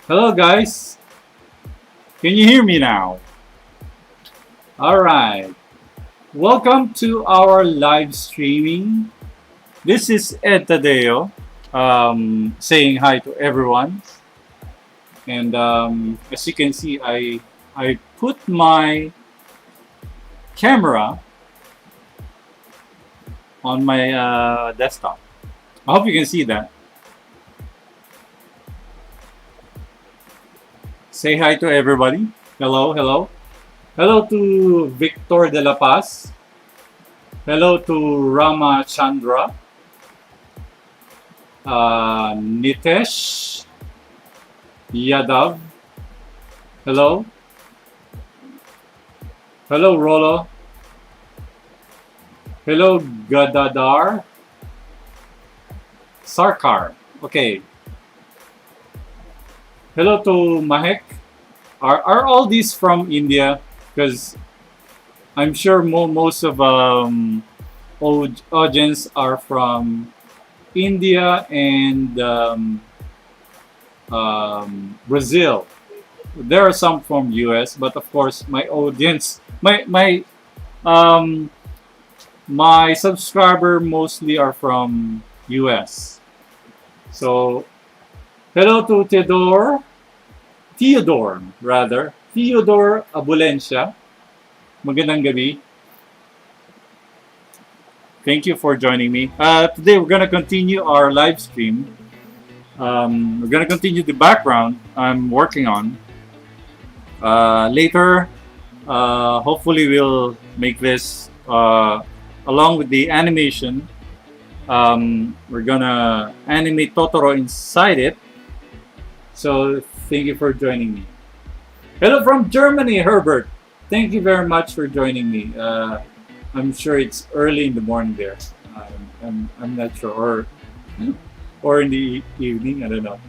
Hello guys, can you hear me now? Alright, welcome to our live streaming. This is Tadeo saying hi to everyone. And as you can see, I put my camera on my desktop. I hope you can see that. Say hi to everybody. Hello, hello. Hello to Victor de la Paz. Hello to Rama Chandra. Nitesh Yadav. Hello. Hello, Rolo. Hello, Gadadar. Sarkar. Okay. Hello to Mahek. Are all these from India? Because I'm sure most of audience are from India and Brazil. There are some from US, but of course my audience, my subscriber mostly are from US. So hello to Theodore Abulencia. Magandang gabi. Thank you for joining me. Today we're gonna continue our live stream. We're gonna continue the background I'm working on. Later, hopefully we'll make this along with the animation. We're gonna animate Totoro inside it. So thank you for joining me. Hello from Germany, Herbert. Thank you very much for joining me. I'm sure it's early in the morning there. I'm not sure, or in the evening. I don't know.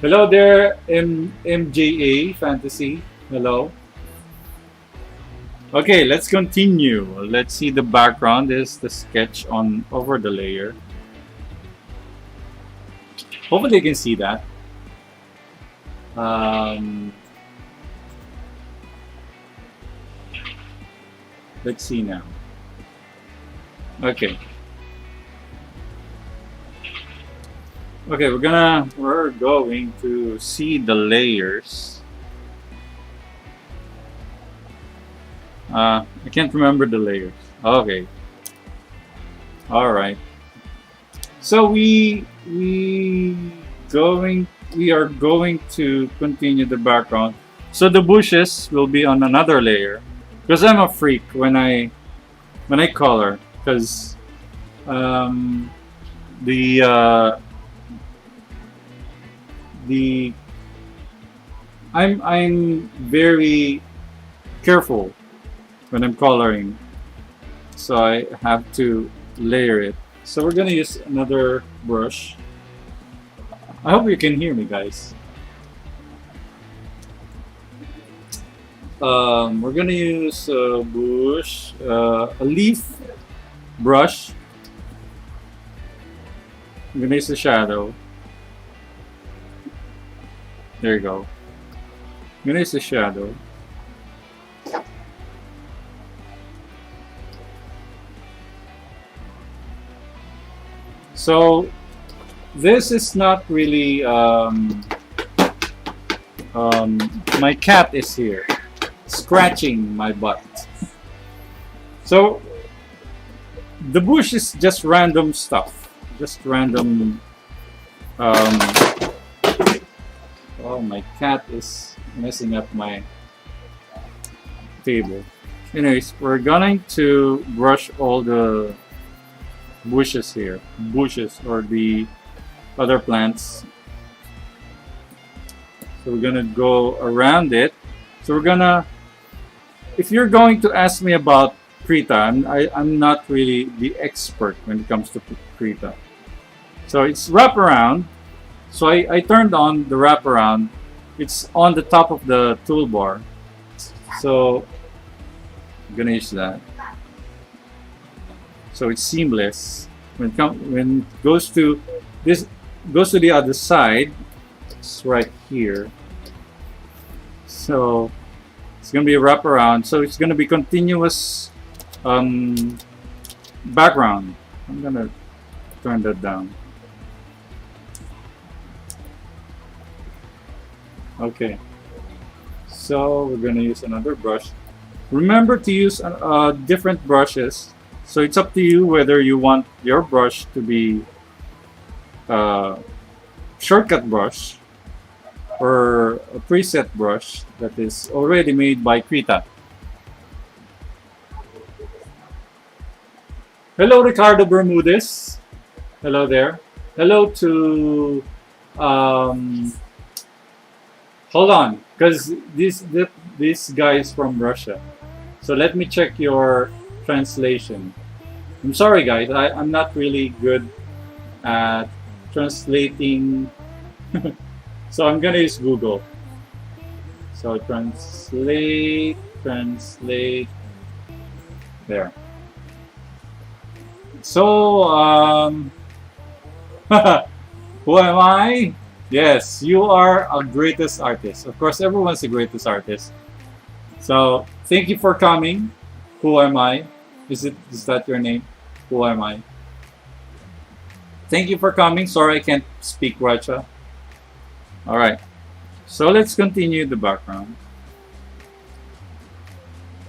Hello there, MJA Fantasy. Hello. Okay, let's continue. Let's see the background. This is the sketch on over the layer. Hopefully you can see that. Let's see now. Okay. Okay, we're going to see the layers. I can't remember the layers. Okay. All right. So we are going to continue the background. So the bushes will be on another layer, because I'm a freak when I color, because I'm very careful when I'm coloring, so I have to layer it. So we're gonna use another brush. I hope you can hear me, guys. We're gonna use a leaf brush. I'm gonna use the shadow. There you go. I'm gonna use the shadow. So this is not really my cat is here scratching my butt. So the bush is just random stuff, just random. Oh, my cat is messing up my table. Anyways, we're going to brush all the bushes here, or the other plants. So we're gonna go around it. So we're gonna, if you're going to ask me about Krita, I'm not really the expert when it comes to Krita. So it's wraparound. So I turned on the wraparound. It's on the top of the toolbar. So I'm gonna use that. So it's seamless. When it goes to this, goes to the other side. stops right here. So it's gonna be a wraparound. So it's gonna be continuous background. I'm gonna turn that down. Okay. So we're gonna use another brush. Remember to use different brushes. So it's up to you whether you want your brush to be shortcut brush or a preset brush that is already made by Krita. Hello, Ricardo Bermudez. Hello there. Hello to hold on, because this guy is from Russia. So let me check your translation. I'm sorry, guys. I'm not really good at translating. So I'm gonna use Google. So translate. There. So who am I? Yes, you are a greatest artist. Of course, everyone's the greatest artist. So thank you for coming. Who am I? Is that your name? Who am I? Thank you for coming. Sorry I can't speak Russia. Alright. So let's continue the background.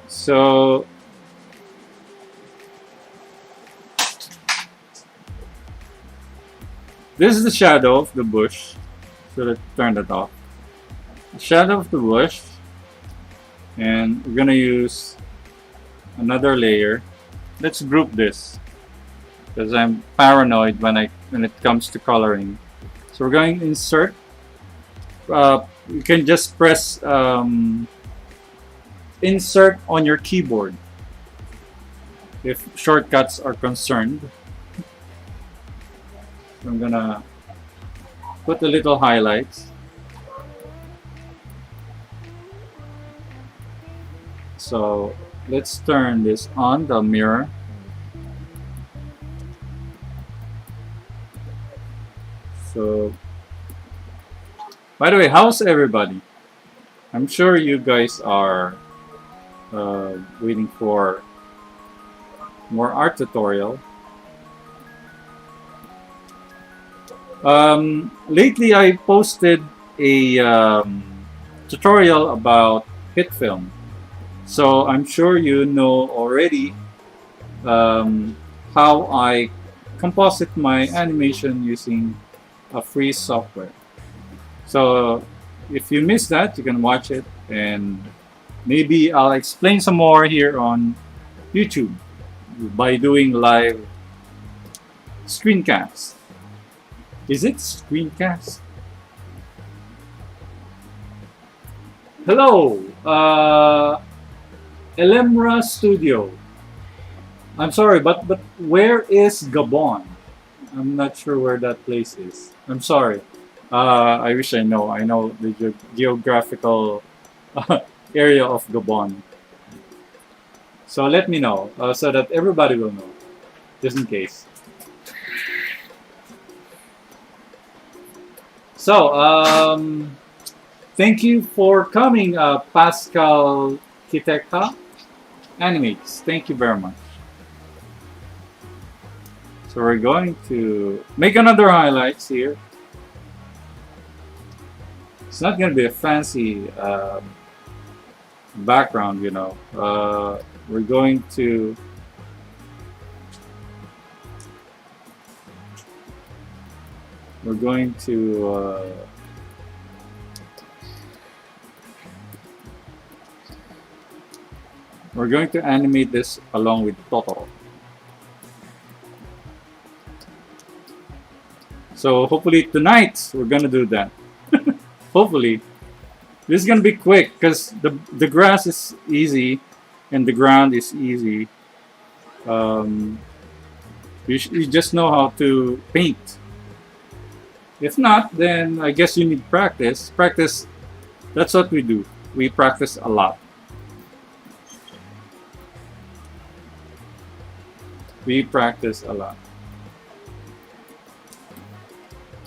So this is the shadow of the bush. So let's turn that off. The shadow of the bush. And we're gonna use another layer. Let's group this because I'm paranoid when it comes to coloring. So we're going to insert. You can just press insert on your keyboard if shortcuts are concerned. So I'm gonna put a little highlights. So let's turn this on the mirror. So, by the way, how's everybody? I'm sure you guys are waiting for more art tutorial. Lately, I posted a tutorial about Hitfilm. So I'm sure you know already how I composite my animation using a free software. So if you missed that, you can watch it, and maybe I'll explain some more here on YouTube by doing live screencasts. Is it screencast? Hello, Elemra Studio. I'm sorry, but where is Gabon? I'm not sure where that place is. I'm sorry. I wish I know. I know the geographical area of Gabon. So let me know so that everybody will know, just in case. So thank you for coming, Pascal Kiteka Animates. Thank you very much. So we're going to make another highlights here. It's not going to be a fancy background, you know. We're going to animate this along with Totoro. So hopefully tonight we're gonna do that. Hopefully. This is gonna be quick because the grass is easy and the ground is easy. You just know how to paint. If not, then I guess you need practice. Practice, that's what we do. We practice a lot. We practice a lot.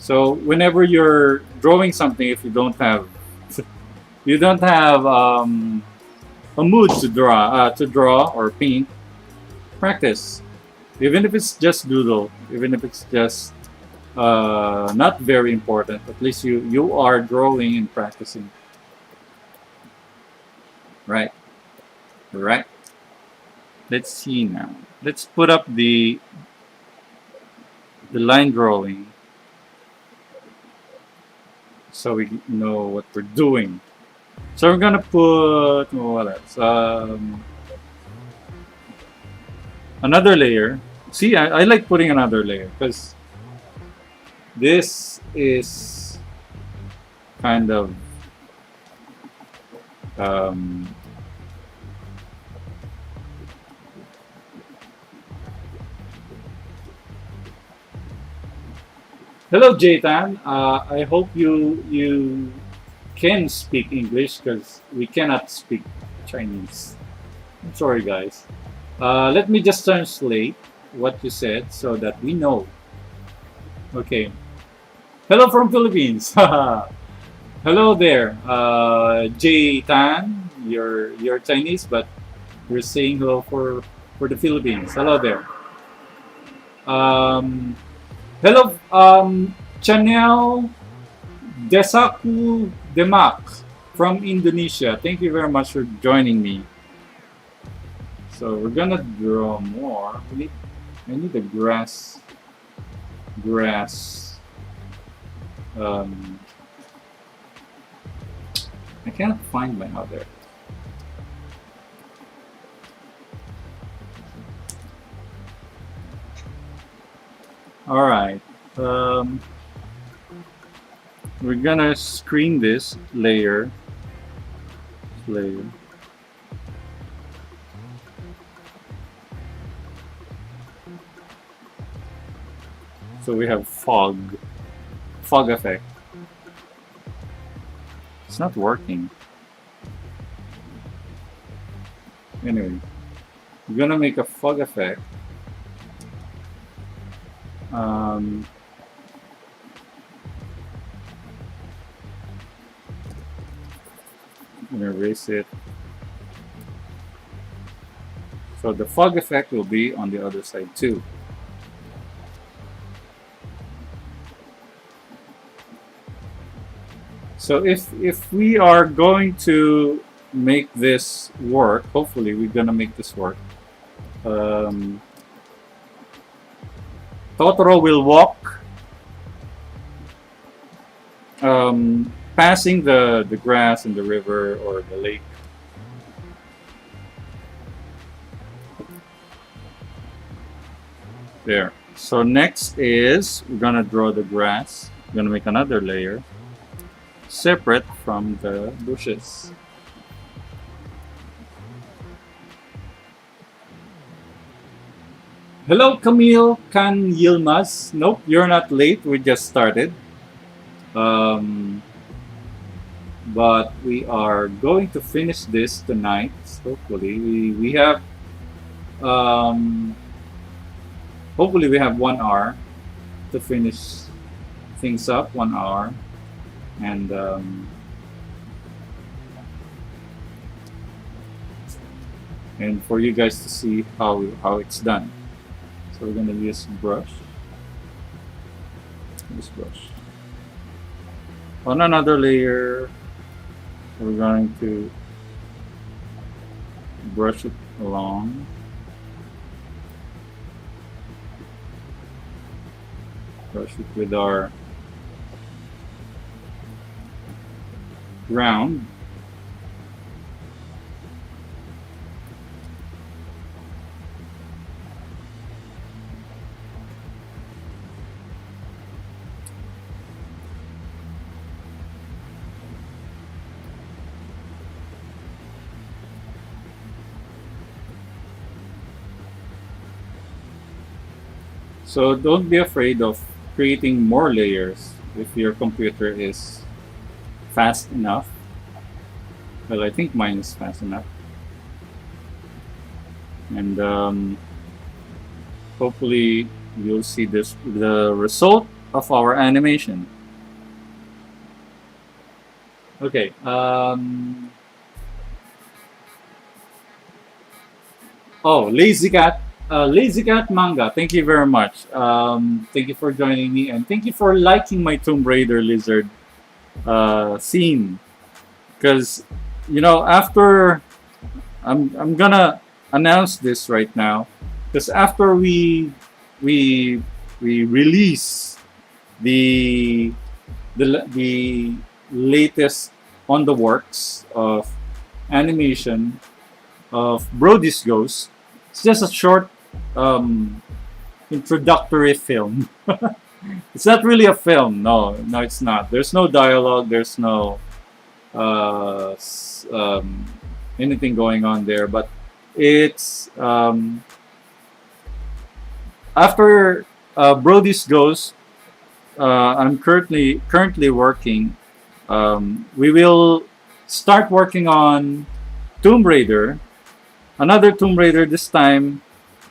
So whenever you're drawing something, if you don't have a mood to draw or paint, practice. Even if it's just doodle, even if it's just not very important, at least you are drawing and practicing. Right. Right. Let's see now. Let's put up the line drawing so we know what we're doing. So we're gonna put what else? Another layer. See, I like putting another layer because this is kind of hello, Jaitan. I hope you can speak English because we cannot speak Chinese. I'm sorry, guys. Let me just translate what you said so that we know. Okay. Hello from Philippines. Hello there, Jaitan. You're Chinese, but you're saying hello for the Philippines. Hello there. Hello, Chanel Desaku Demak from Indonesia. Thank you very much for joining me. So we're gonna draw more. I need the grass. I can't find my other. All right. We're gonna screen this layer. So we have fog effect. It's not working. Anyway, we're gonna make a fog effect. I'm gonna erase it. So the fog effect will be on the other side too. So if we are going to make this work, hopefully we're gonna make this work. Totoro will walk, passing the grass in the river or the lake. There. So next is we're gonna draw the grass. We're gonna make another layer separate from the bushes. Hello, Camille Can Yilmaz. Nope, you're not late. We just started. But we are going to finish this tonight. Hopefully, we have. Hopefully, we have 1 hour to finish things up. 1 hour, and for you guys to see how it's done. So we're gonna use brush. This brush. On another layer, we're going to brush it along. Brush it with our ground. So don't be afraid of creating more layers if your computer is fast enough. Well, I think mine is fast enough. And hopefully you'll see the result of our animation. Okay. Oh, Lazy Cat Manga. Thank you very much. Thank you for joining me, and thank you for liking my Tomb Raider lizard scene. Because, after I'm gonna announce this right now, because after we we release the the latest on the works of animation of Brody's Ghost. It's just a short um, introductory film. It's not really a film. No, no, it's not. There's no dialogue. There's no uh, anything going on there. But it's after Brody's Ghost. I'm currently working. We will start working on Tomb Raider. Another Tomb Raider this time.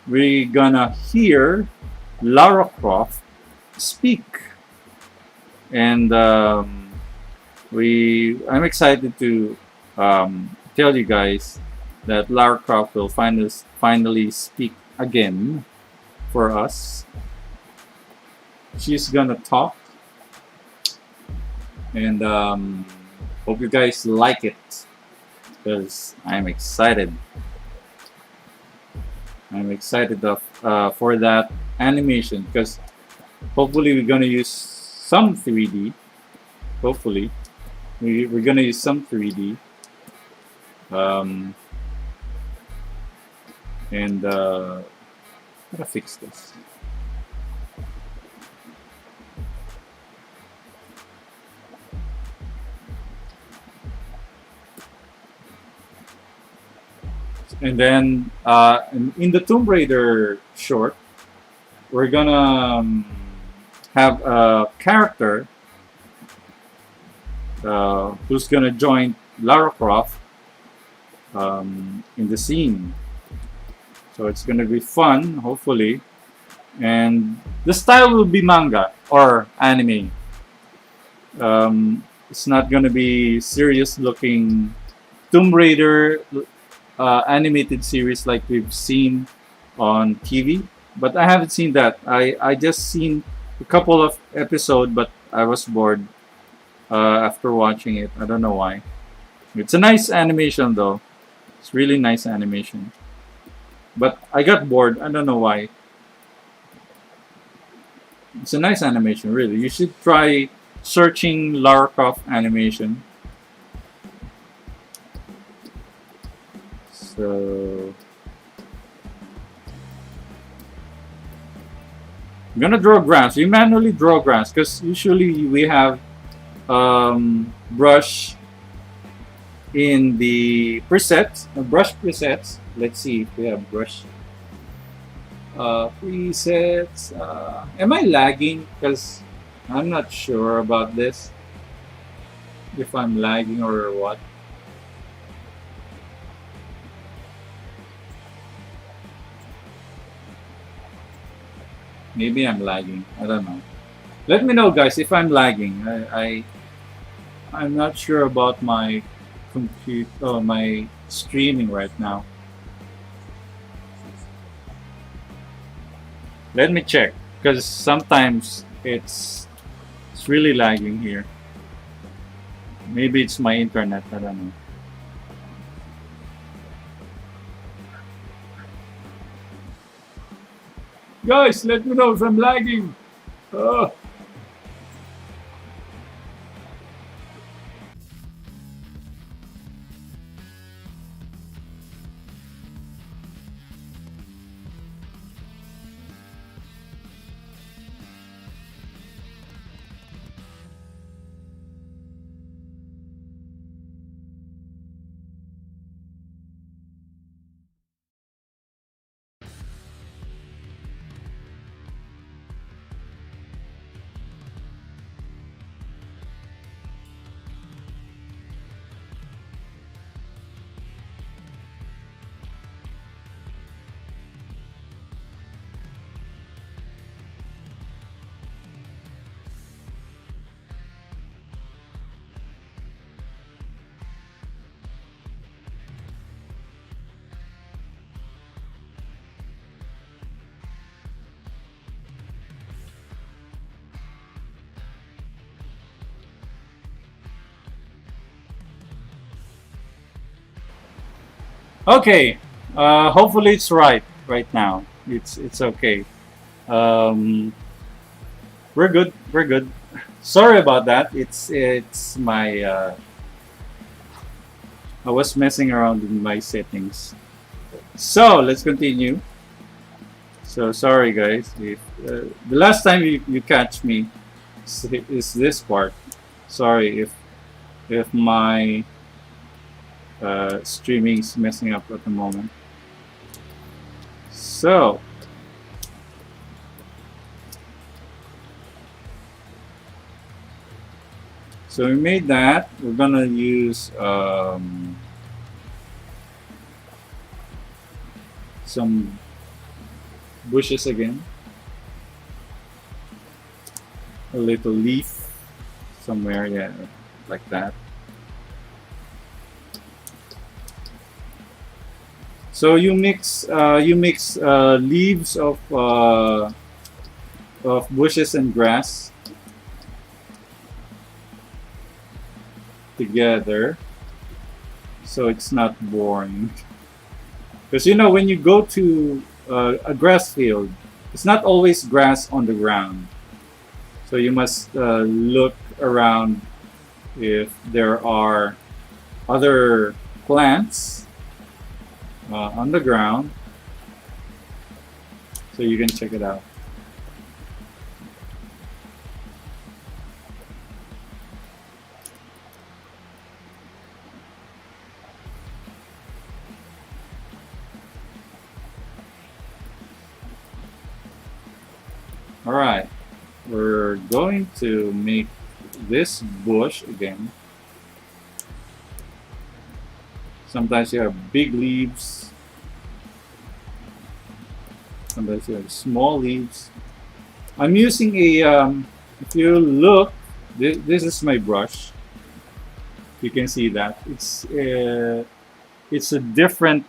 We're gonna hear Lara Croft speak, and I'm excited to tell you guys that Lara Croft will finally speak again for us. She's gonna talk, and hope you guys like it because I'm excited. I'm excited for that animation because hopefully we're gonna use some 3D. Hopefully we're gonna use some 3D. Um, and gotta fix this. And then in the Tomb Raider short, we're gonna have a character who's gonna join Lara Croft in the scene. So it's gonna be fun, hopefully. And the style will be manga or anime. It's not gonna be serious looking Tomb Raider animated series like we've seen on TV. But I haven't seen that. I just seen a couple of episodes, but I was bored after watching it. I don't know why. It's a nice animation though. It's really nice animation. But I got bored. I don't know why. It's a nice animation, really. You should try searching Lara Croft animation. So I'm gonna draw grass. We manually draw grass because usually we have brush in the presets, brush presets. Let's see if we have brush presets. Am I lagging? Because I'm not sure about this. If I'm lagging or what. Maybe I'm lagging. I don't know. Let me know, guys, if I'm lagging. I'm not sure about my my streaming right now. Let me check because sometimes it's really lagging here. Maybe it's my internet. I don't know. Guys, let me know if I'm lagging. Oh. Okay. Hopefully it's right now. It's okay. Um, we're good. We're good. Sorry about that. It's my I was messing around in my settings. So let's continue. So sorry guys. If the last time you catch me is this part. Sorry if my streaming is messing up at the moment. So we made that. We're gonna use some bushes again. A little leaf somewhere, yeah, like that. So you mix leaves of bushes and grass together, so it's not boring. Because you know when you go to a grass field, it's not always grass on the ground. So you must look around if there are other plants on the ground, so you can check it out. All right, we're going to make this bush again. Sometimes you have big leaves, sometimes you have small leaves. I'm using a, if you look, this is my brush. You can see that it's a different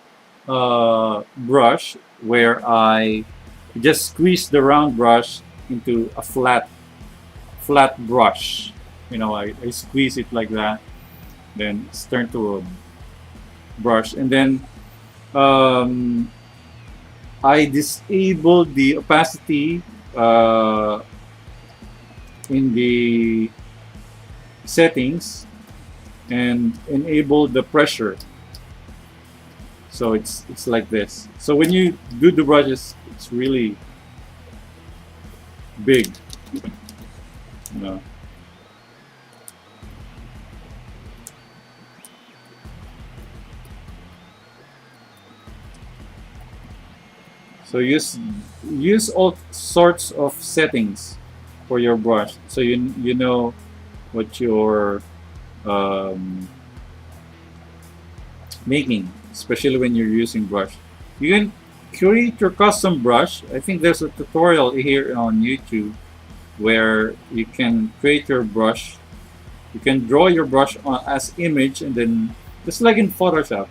brush where I just squeeze the round brush into a flat brush. You know, I squeeze it like that, then it's turned to a brush, and then I disable the opacity in the settings and enable the pressure. So it's like this. So when you do the brushes, it's really big. You know. So use all sorts of settings for your brush, so you know what you're making, especially when you're using brush. You can create your custom brush. I think there's a tutorial here on YouTube where you can create your brush. You can draw your brush as image, and then just like in Photoshop,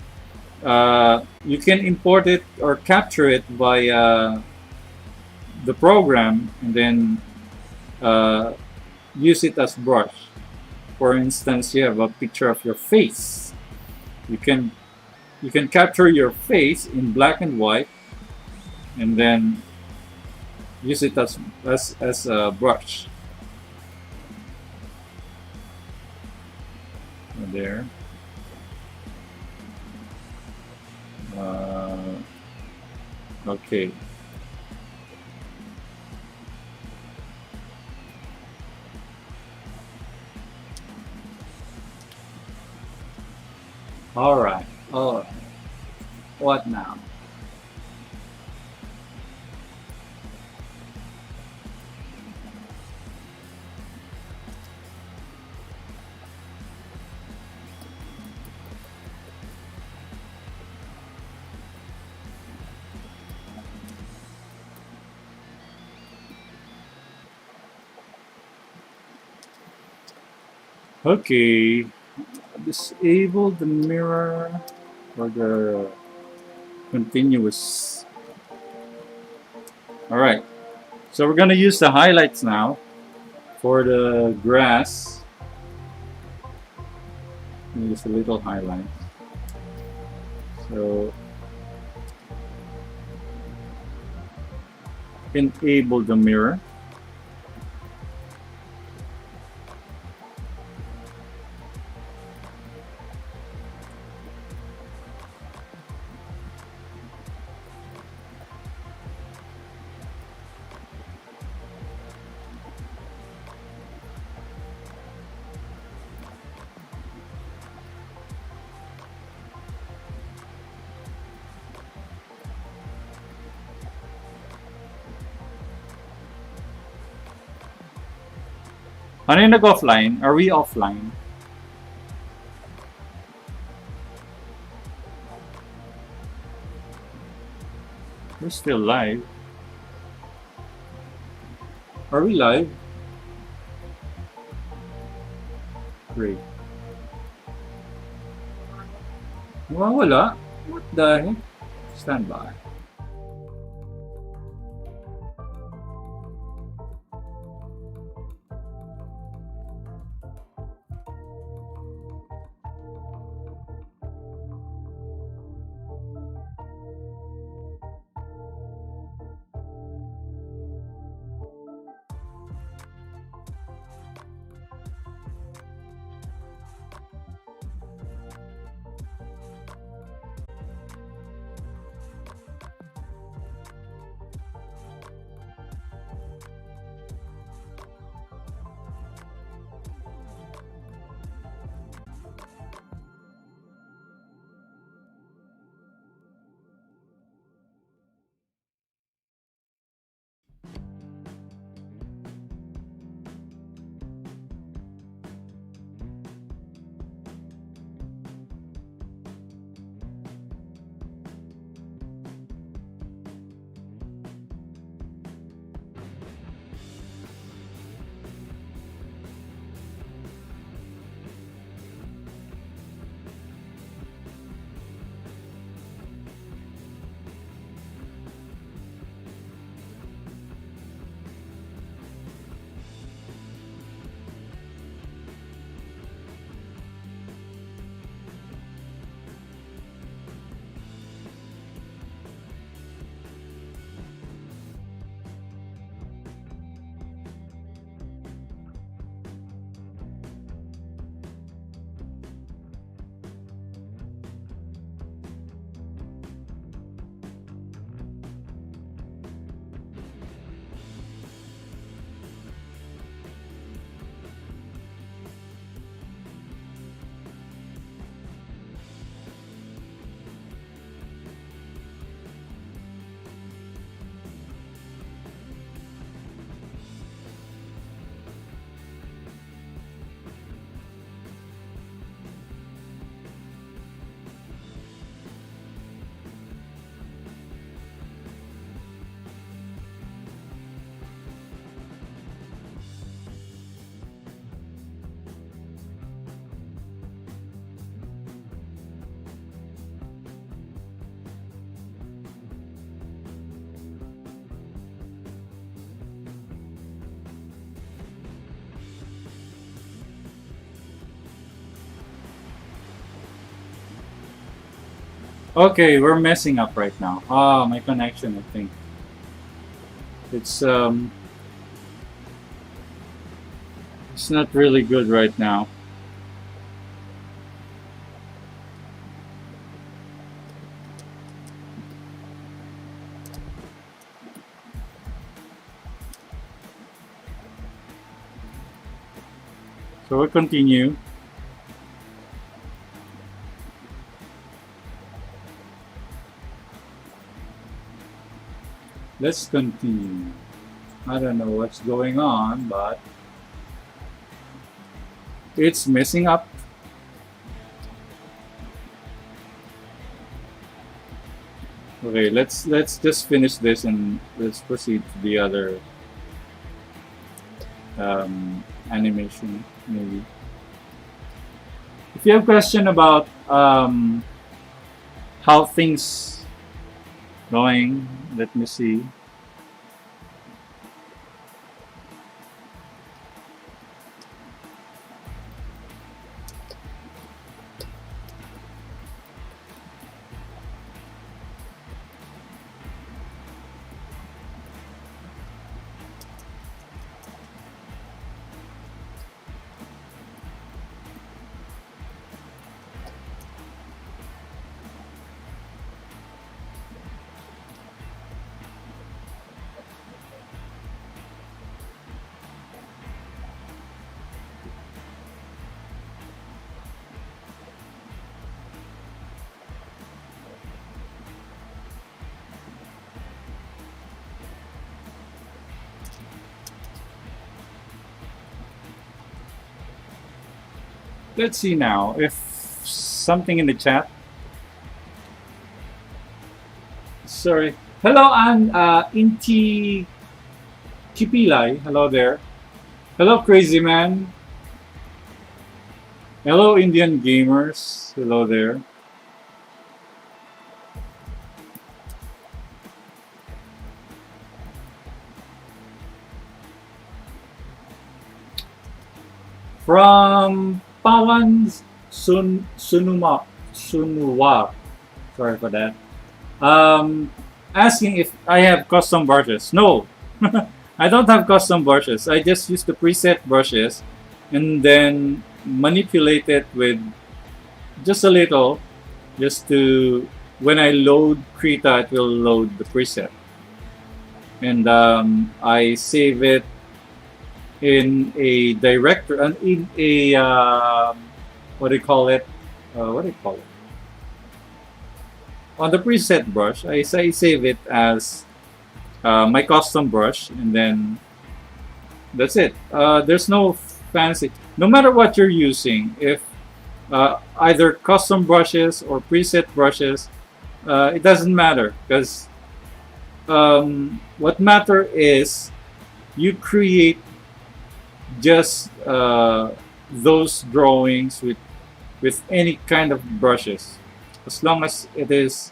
you can import it or capture it via the program, and then use it as brush. For instance, you have a picture of your face. You can capture your face in black and white, and then use it as a brush. There. Okay. All right. All right. What now? Okay. Disable the mirror for the continuous. All right. So we're gonna use the highlights now for the grass. Just a little highlight. So enable the mirror. Ano yung nag-offline? Are we offline? We're still live. Are we live? Great. Wala. What the heck? Stand by. Okay, we're messing up right now. My connection, I think. It's not really good right now. So we'll continue. Let's continue. I don't know what's going on, but it's messing up. Okay, let's just finish this and let's proceed to the other animation maybe. If you have question about how things going, let me see. Let's see now if something in the chat. Sorry. Hello, Inti Kipilai. Hello there. Hello, Crazy Man. Hello, Indian Gamers. Hello there. From Pawan Sunuwa. Sorry for that. Asking if I have custom brushes. No, I don't have custom brushes. I just use the preset brushes and then manipulate it with just a little, just to, when I load Krita, it will load the preset. And I save it in a director, in a, what do you call it? On the preset brush, I save it as my custom brush, and then that's it. There's no fancy. No matter what you're using, if either custom brushes or preset brushes, it doesn't matter, because what matter is you create just those drawings with any kind of brushes, as long as it is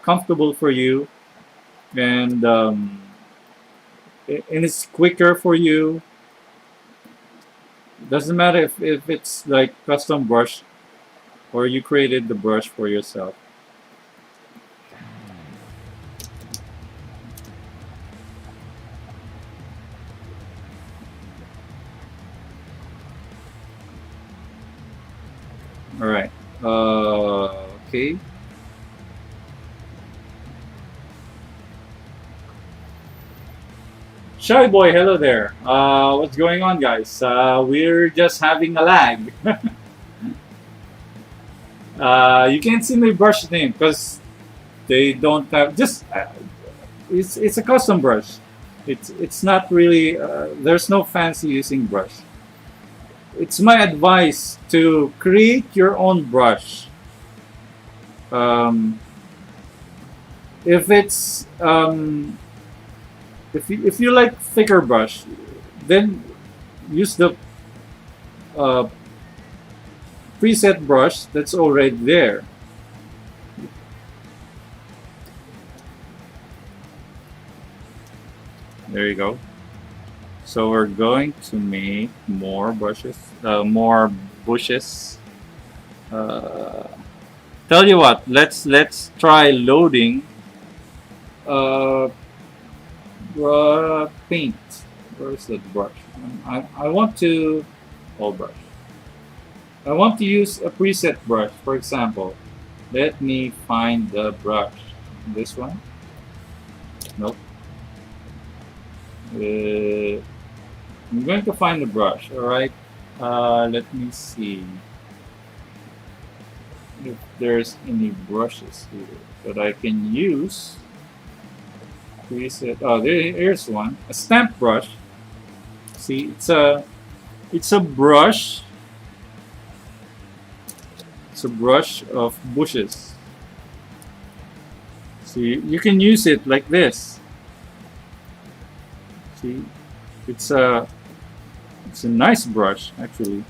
comfortable for you, and it's quicker for you. Doesn't matter if it's like custom brush or you created the brush for yourself. All right. Okay. Shy boy, hello there. What's going on, guys? We're just having a lag. You can't see my brush name because they don't have. Just it's a custom brush. It's not really. There's no fancy using brush. It's my advice to create your own brush. If it's if you like thicker brush, then use the preset brush that's already there. There you go. So we're going to make more brushes, more bushes. Tell you what, let's try loading paint. Where's the brush? I want to brush. I want to use a preset brush. For example, let me find the brush. This one? Nope. I'm going to find the brush. All right. Let me see if there's any brushes here that I can use. Preset. Oh, here's one. A stamp brush. See, it's a brush. It's a brush of bushes. See, you can use it like this. See, it's a nice brush actually.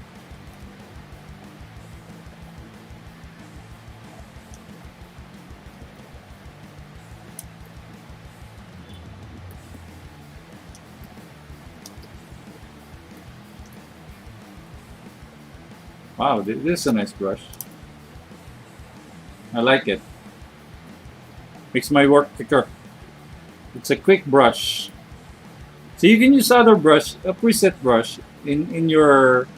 Wow, this is a nice brush. I like it. Makes my work quicker. It's a quick brush. So you can use other brush, a preset brush in your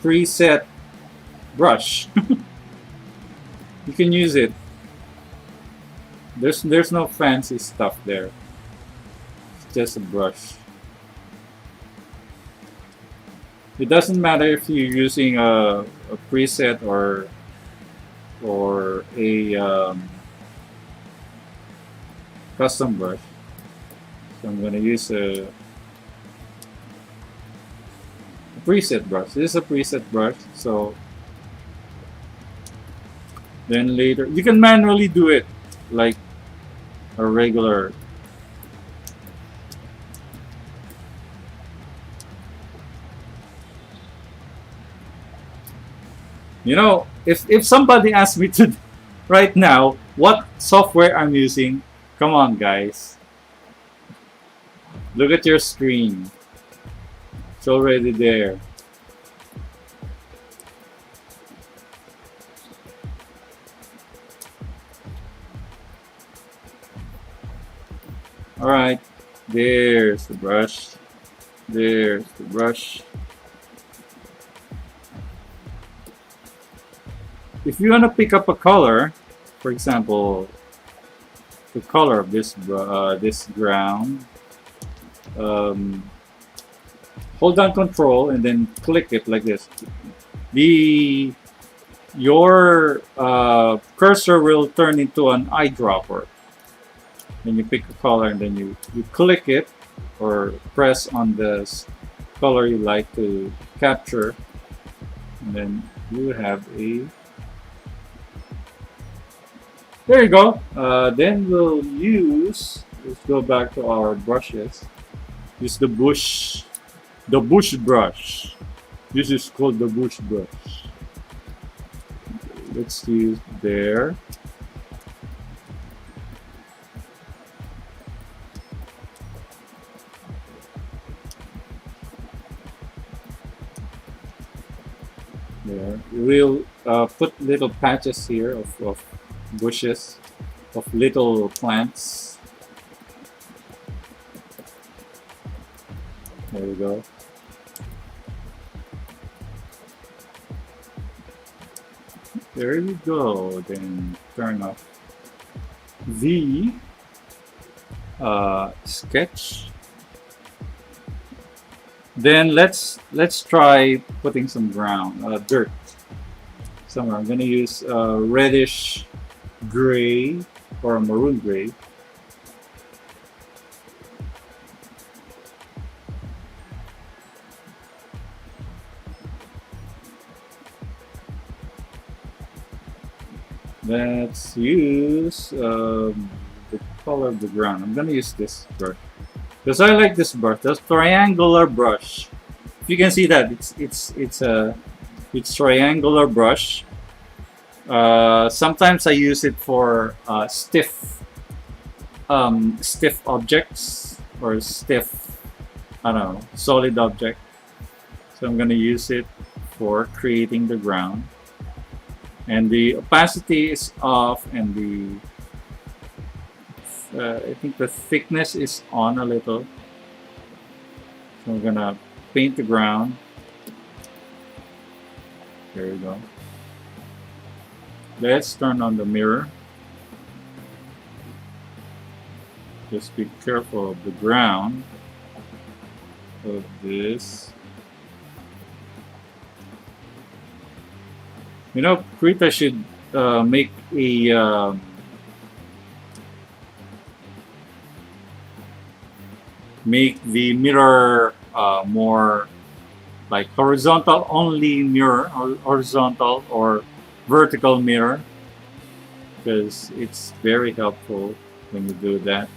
preset brush. You can use it. There's no fancy stuff there. It's just a brush. It doesn't matter if you're using a preset or a custom brush. So I'm going to use a preset brush. This is a preset brush, so then later you can manually do it like a regular. You know, if somebody asks me to right now what software I'm using, come on guys, look at your screen. It's already there. All right, there's the brush. There's the brush. If you want to pick up a color, for example, the color of this this ground, hold down Control and then click it like this. Your cursor will turn into an eyedropper. Then you pick a color and then you click it or press on the color you like to capture, and then you have a. There you go. Then we'll use. Let's go back to our brushes. Use the bush brush. This is called the bush brush. Let's use there. There. We'll put little patches here of bushes, of little plants. There we go. There you go. Then turn off the sketch. Then let's try putting some ground, dirt somewhere. I'm gonna use reddish gray or maroon gray. Let's use the color of the ground. I'm gonna use this brush because I like this brush. This triangular brush. If you can see that, it's triangular brush. Sometimes I use it for stiff objects or stiff, I don't know, solid object. So I'm gonna use it for creating the ground. And the opacity is off, and the I think the thickness is on a little. So I'm gonna paint the ground. There you go. Let's turn on the mirror. Just be careful of the ground of this. You know, Krita should make a make the mirror more like horizontal only mirror, or horizontal or vertical mirror, because it's very helpful when you do that.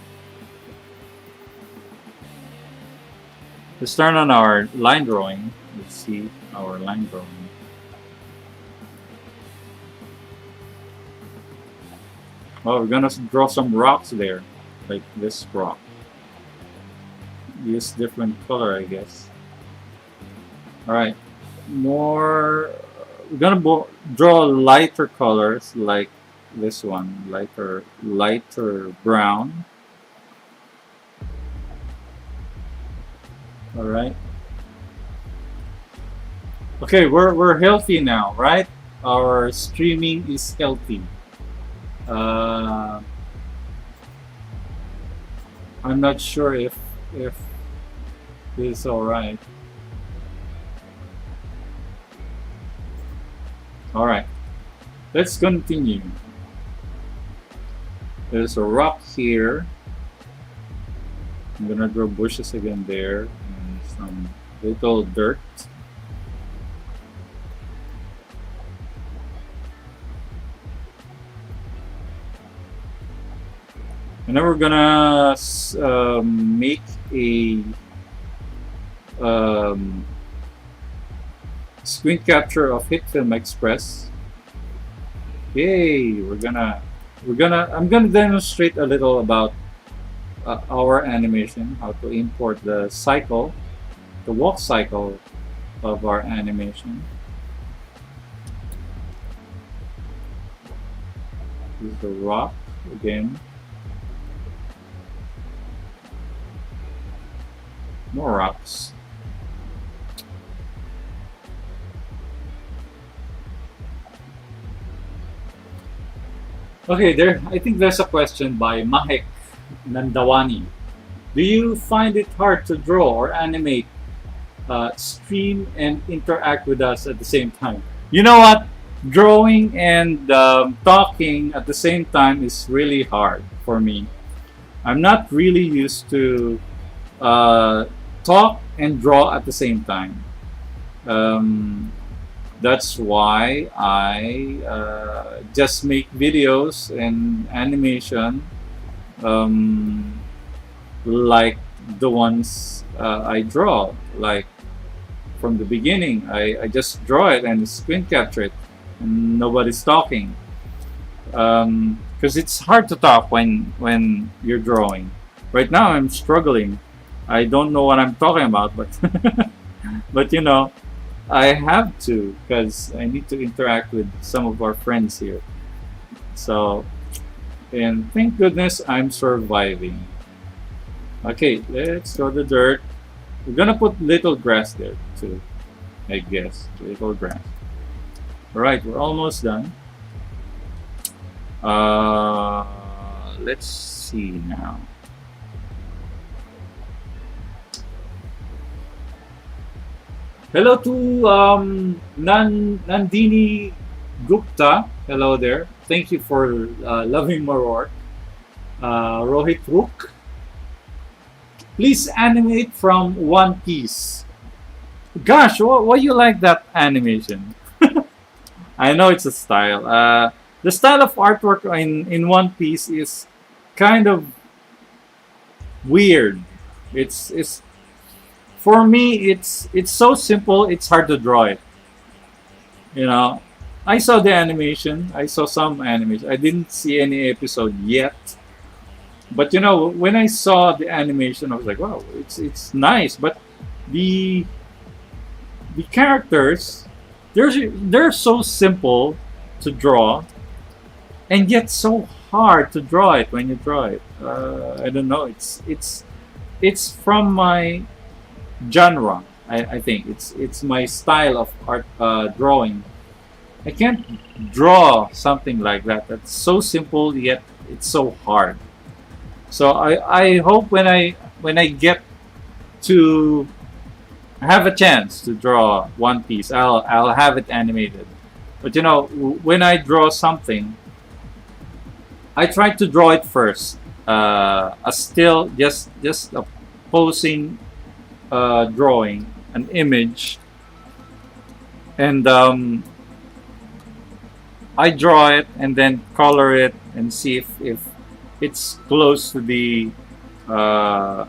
Let's turn on our line drawing. Let's see our line drawing. Well, we're gonna draw some rocks there, like this rock. Use different color, I guess. All right, more. We're gonna draw lighter colors, like this one, lighter brown. All right. Okay, we're healthy now, right? Our streaming is healthy. I'm not sure if this is all right. All right, let's continue. There's a rock here. I'm gonna draw bushes again there, and some little dirt. And then we're gonna make a screen capture of Hitfilm Express. Yay! I'm gonna demonstrate a little about our animation, how to import the cycle, the walk cycle of our animation. This is the rock again. More rocks. Okay, I think there's a question by Mahek Nandawani. Do you find it hard to draw or animate, stream, and interact with us at the same time? You know what? Drawing and talking at the same time is really hard for me. I'm not really used to talk and draw at the same time. That's why I just make videos and animation like the ones I draw. Like from the beginning, I just draw it and screen capture it, and nobody's talking. Because it's hard to talk when you're drawing. Right now, I'm struggling. I don't know what I'm talking about, but but you know, I have to because I need to interact with some of our friends here. So, and thank goodness I'm surviving. Okay, let's throw the dirt. We're gonna put little grass there too, I guess. Little grass. Alright, we're almost done. Let's see now. Hello to Nandini Gupta. Hello there. Thank you for loving my work. Rohit Rook. Please animate from One Piece. Gosh, why you like that animation? I know it's a style. The style of artwork in One Piece is kind of weird. It's for me, it's so simple. It's hard to draw it. You know, I saw the animation. I saw some animation. I didn't see any episode yet. But you know, when I saw the animation, I was like, wow, it's nice. But the characters, they're so simple to draw, and yet so hard to draw it when you draw it. I don't know. It's from my genre. I think it's my style of art drawing. I can't draw something like that. That's so simple yet it's so hard. So I hope when I get to have a chance to draw One Piece, I'll have it animated. But you know, when I draw something, I try to draw it first. A still, just a posing drawing, an image, and I draw it and then color it and see if it's close to the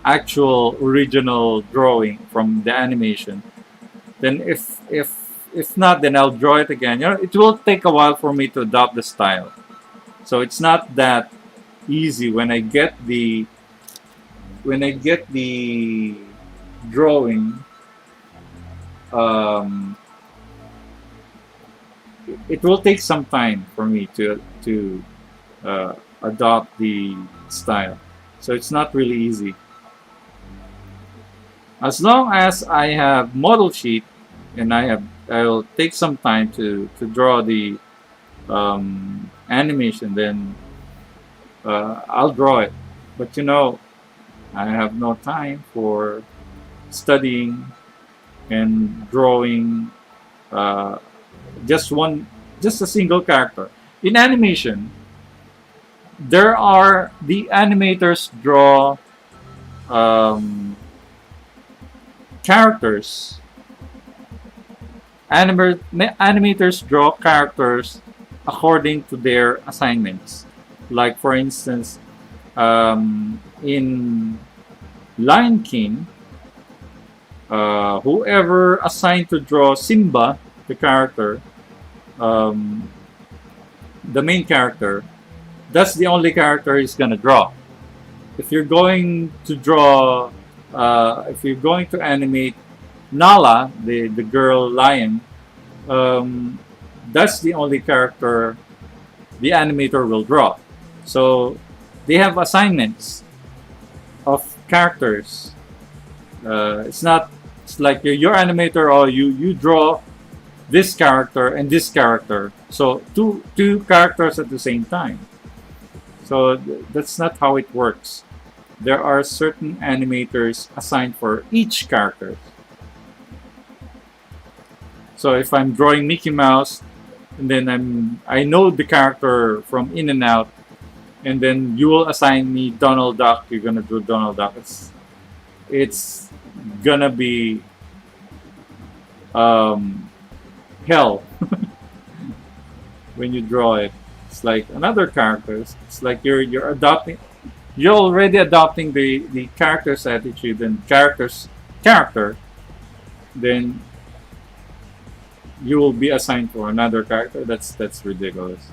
actual original drawing from the animation. Then if not, then I'll draw it again. You know, it will take a while for me to adopt the style. So it's not that easy when I get the drawing. It will take some time for me to adopt the style. So it's not really easy. As long as I have model sheet and I'll take some time to draw the animation, then I'll draw it. But you know, I have no time for studying and drawing just a single character. In animation, the animators draw characters. Animators draw characters according to their assignments. Like for instance, In Lion King, whoever assigned to draw Simba, the character, um, the main character, that's the only character he's gonna draw. If you're going to draw, if you're going to animate Nala, the girl lion, that's the only character the animator will draw. So they have assignments of characters. It's not. It's like your animator, or you draw this character and this character. So two characters at the same time. So that's not how it works. There are certain animators assigned for each character. So if I'm drawing Mickey Mouse, and then I know the character from In and Out, and then you will assign me Donald Duck. You're gonna do Donald Duck. It's gonna be hell when you draw it. It's like another character. It's like you're adopting. You're already adopting the character's attitude and character. Then you will be assigned for another character. That's ridiculous.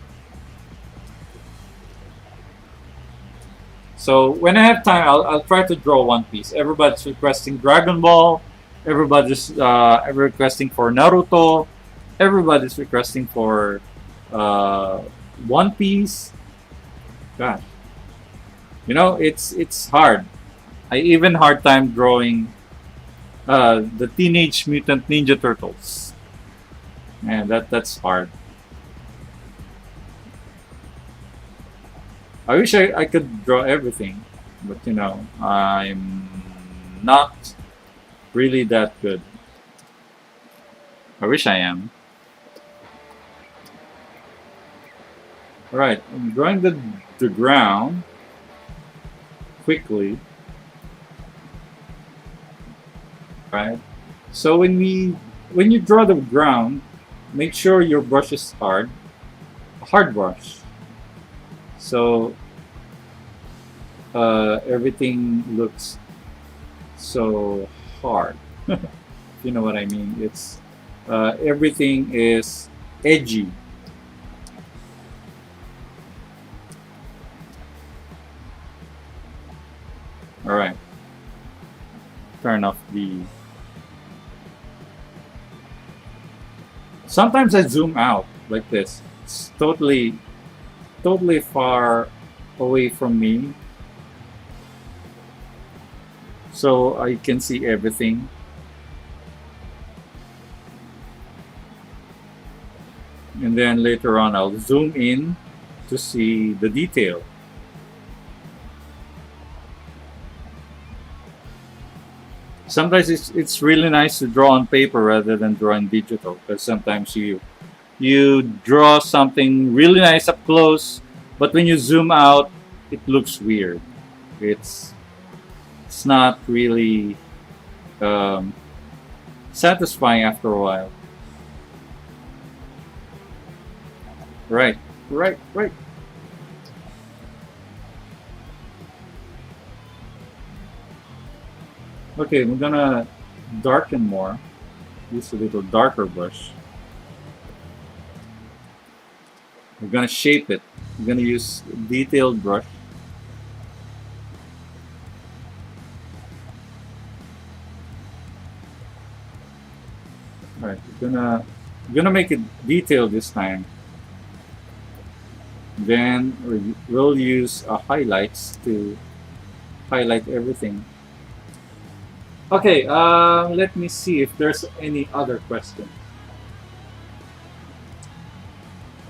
So when I have time, I'll try to draw One Piece. Everybody's requesting Dragon Ball. Everybody's requesting for Naruto. Everybody's requesting for One Piece. Gosh, it's hard. I even hard time drawing the Teenage Mutant Ninja Turtles. Man, that's hard. I wish I could draw everything, but I'm not really that good. I wish I am. Alright, I'm drawing the ground quickly. Right? So when you draw the ground, make sure your brush is hard. A hard brush. So everything looks so hard. You know what I mean? It's everything is edgy. All right. Turn off the. Sometimes I zoom out like this. It's totally far away from me, so I can see everything. And then later on I'll zoom in to see the detail. Sometimes it's really nice to draw on paper rather than drawing digital, because sometimes you draw something really nice up close, but when you zoom out, it looks weird. It's not really satisfying after a while. Right. Okay, I'm gonna darken more. Use a little darker brush. We're gonna shape it. We're gonna use a detailed brush. Alright, we're gonna make it detailed this time. Then we'll use highlights to highlight everything. Okay, let me see if there's any other question.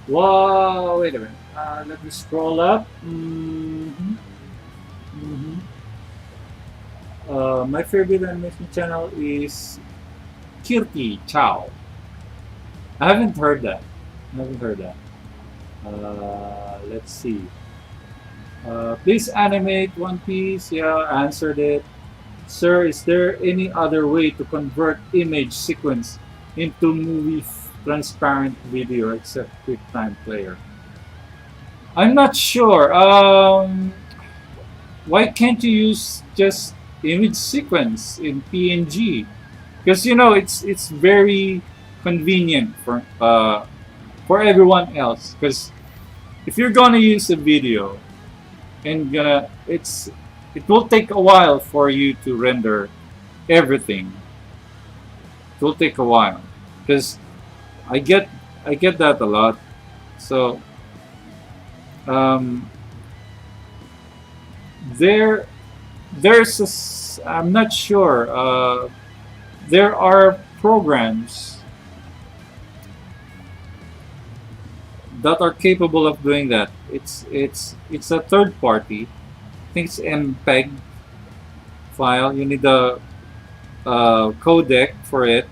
Whoa, wait a minute. Let me scroll up. My favorite animation channel is Kirti Chow. I haven't heard that. Let's see. Please animate One Piece. Yeah, I answered it. Sir, is there any other way to convert image sequence into movie transparent video except QuickTime Player? I'm not sure. Why can't you use just image sequence in PNG? Because it's very convenient for everyone else. Because if you're gonna use a video and it will take a while for you to render everything. It will take a while because I get I get that a lot. So um, there there's I'm not sure. There are programs that are capable of doing that. It's a third party. I think it's MPEG file. You need a codec for it.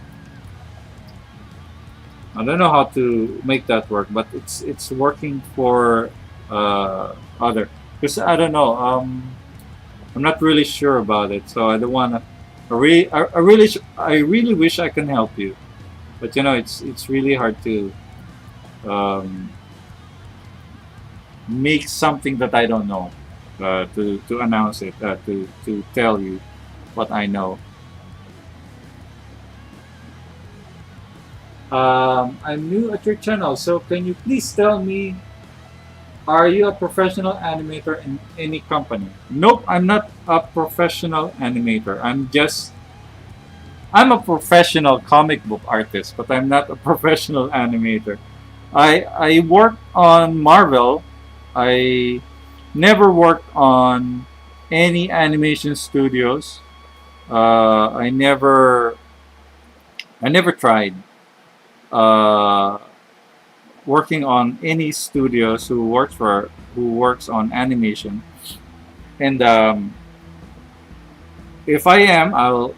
I don't know how to make that work, but it's working for other. Because I don't know. I'm not really sure about it, so I don't wanna. I really wish I can help you, but it's really hard to um, make something that I don't know, to announce it, to tell you what I know. I'm new at your channel, so can you please tell me, are you a professional animator in any company? Nope, I'm not a professional animator. I'm a professional comic book artist, but I'm not a professional animator. I worked on Marvel. I never worked on any animation studios. I never tried uh, working on any studios who works on animation. And if I am, I'll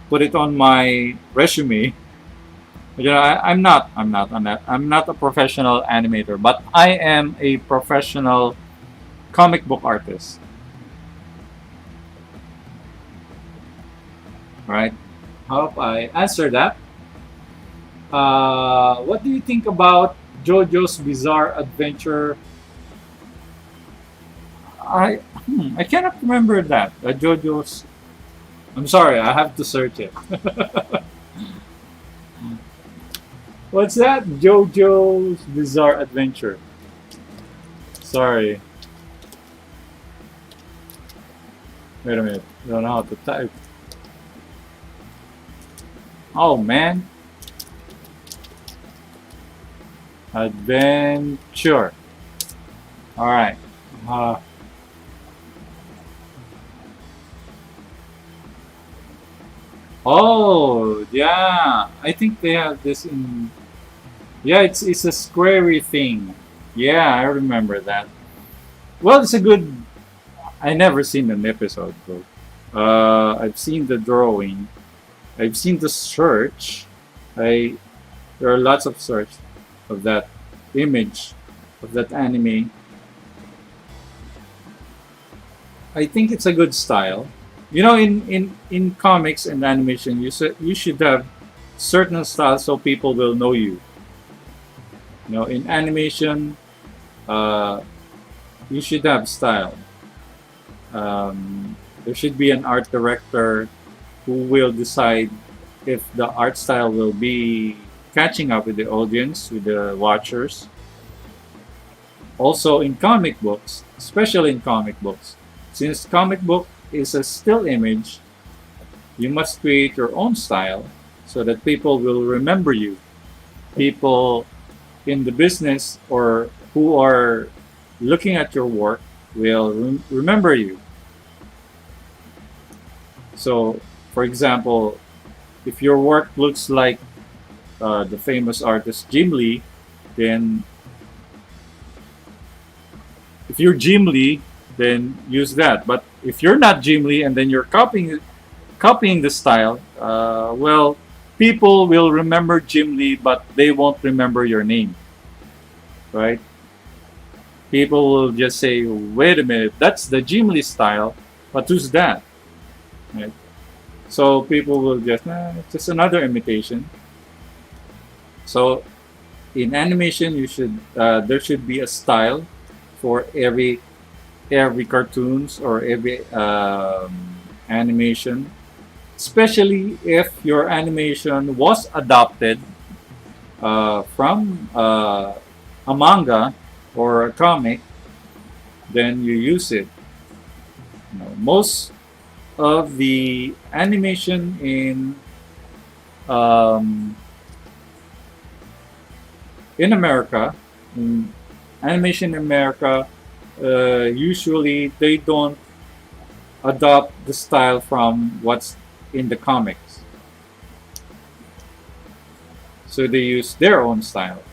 put it on my resume. I'm not a professional animator, but I am a professional comic book artist. Right? Hope I answered that. What do you think about JoJo's Bizarre Adventure? I cannot remember that. JoJo's. I'm sorry, I have to search it. What's that? JoJo's Bizarre Adventure. Sorry. Wait a minute. I don't know how to type. Oh man. Adventure. Alright. Uh, oh, yeah. I think they have this in. Yeah, it's a squarey thing. Yeah, I remember that. Well, it's a good. I never seen an episode though. I've seen the drawing. I've seen the search. I There are lots of search of that image of that anime. I think it's a good style. In comics and animation, you should have certain styles so people will know you. In animation, uh, you should have style. There should be an art director who will decide if the art style will be catching up with the audience, with the watchers. Also in comic books, especially in comic books, since comic book is a still image, you must create your own style so that people will remember you. People in the business or who are looking at your work will remember you. So, for example, if your work looks like the famous artist Jim Lee, then if you're Jim Lee, then use that. But if you're not Jim Lee and then you're copying the style, well, people will remember Jim Lee, but they won't remember your name, right? People will just say, "Wait a minute, that's the Jim Lee style, but who's that?" Right? So people will just, it's just another imitation. So in animation, there should be a style for every every cartoons or every animation, especially if your animation was adopted from a manga or a comic, then you use it. Most of the animation um, in America, in animation in America, usually they don't adopt the style from what's in the comics. So they use their own style.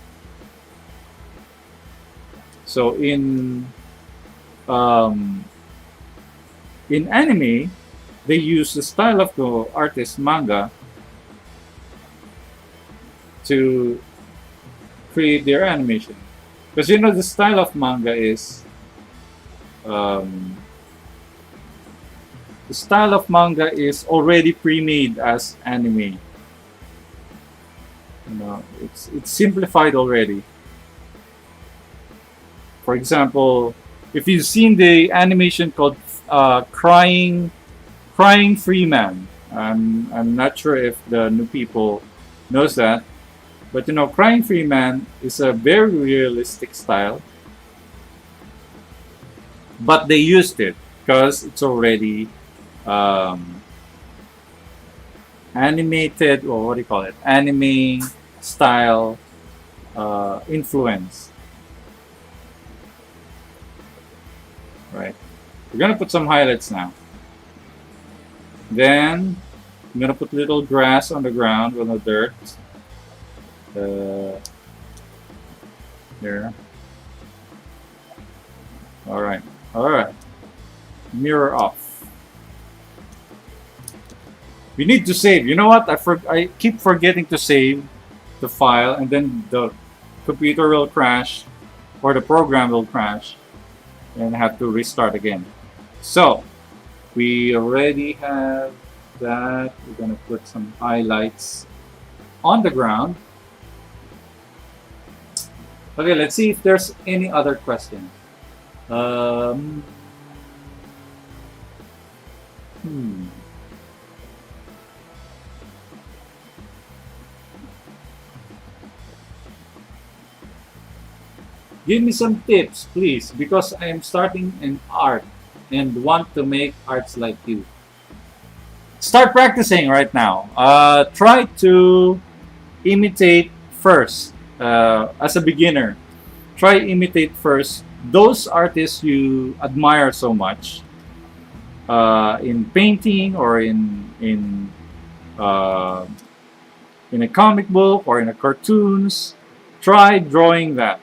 So in anime, they use the style of the artist manga to create their animation. Because the style of manga is already pre-made as anime. It's simplified already. For example, if you've seen the animation called Crying Freeman, I'm not sure if the new people knows that, but Crying Freeman is a very realistic style, but they used it because it's already animated, or what do you call it? Anime style influence. Right. We're gonna put some highlights now. Then I'm gonna put little grass on the ground on the dirt. There. All right. Mirror off. We need to save. You know what? I keep forgetting to save the file, and then the computer will crash, or the program will crash, and have to restart again. So we already have that. We're gonna put some highlights on the ground. Okay, let's see if there's any other question. Give me some tips, please, because I am starting in art and want to make arts like you. Start practicing right now. Try to imitate first as a beginner. Try imitate first those artists you admire so much in painting or in a comic book or in a cartoons. Try drawing that.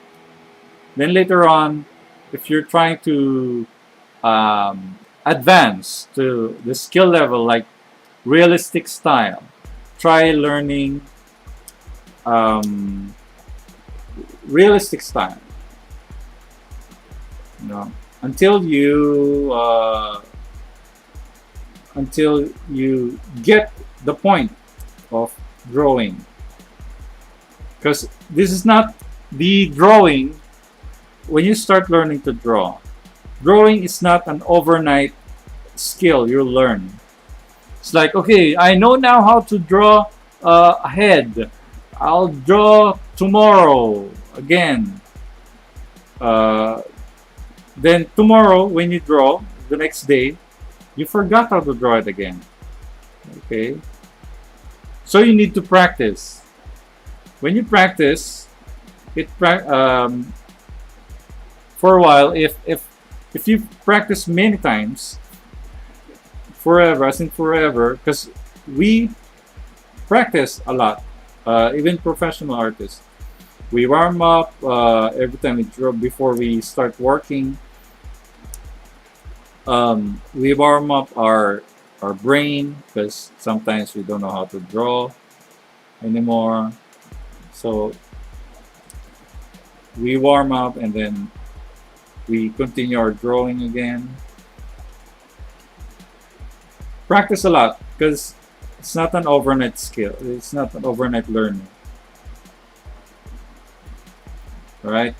Then later on, if you're trying to advance to the skill level like realistic style, try learning realistic style. Until you get the point of drawing, because this is not the drawing. When you start learning to draw, drawing is not an overnight skill you learn. It's like, okay, I know now how to draw a head. I'll draw tomorrow again. Then tomorrow, when you draw, the next day, you forgot how to draw it again. Okay? So you need to practice. When you practice, for a while, if you practice many times, forever, as in forever, because we practice a lot, even professional artists. We warm up every time we draw before we start working. We warm up our brain, because sometimes we don't know how to draw anymore. So we warm up and then we continue our drawing again. Practice a lot, because it's not an overnight skill. It's not an overnight learning. Alright?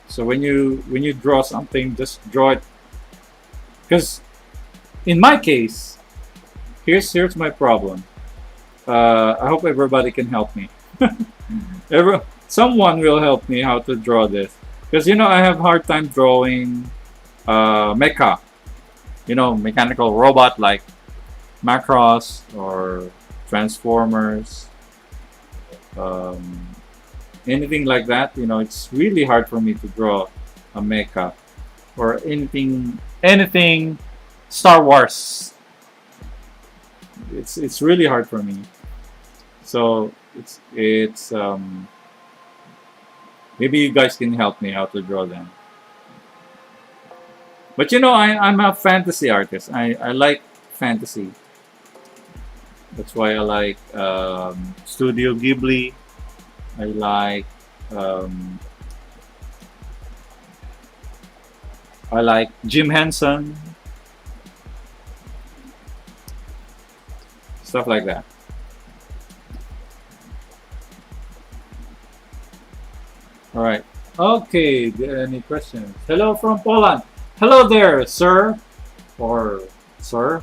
So when you draw something, just draw it Because in my case, here's my problem. I hope everybody can help me. Someone will help me how to draw this, because I have hard time drawing mecha, mechanical robot like Macross or Transformers, um, anything like that. It's really hard for me to draw a mecha or anything Star Wars. It's really hard for me. So it's maybe you guys can help me how to draw them. But I'm a fantasy artist. I like fantasy. That's why I like Studio Ghibli. I like um, Jim Henson, stuff like that. All right. Okay. Any questions? Hello from Poland. Hello there, sir, or sir.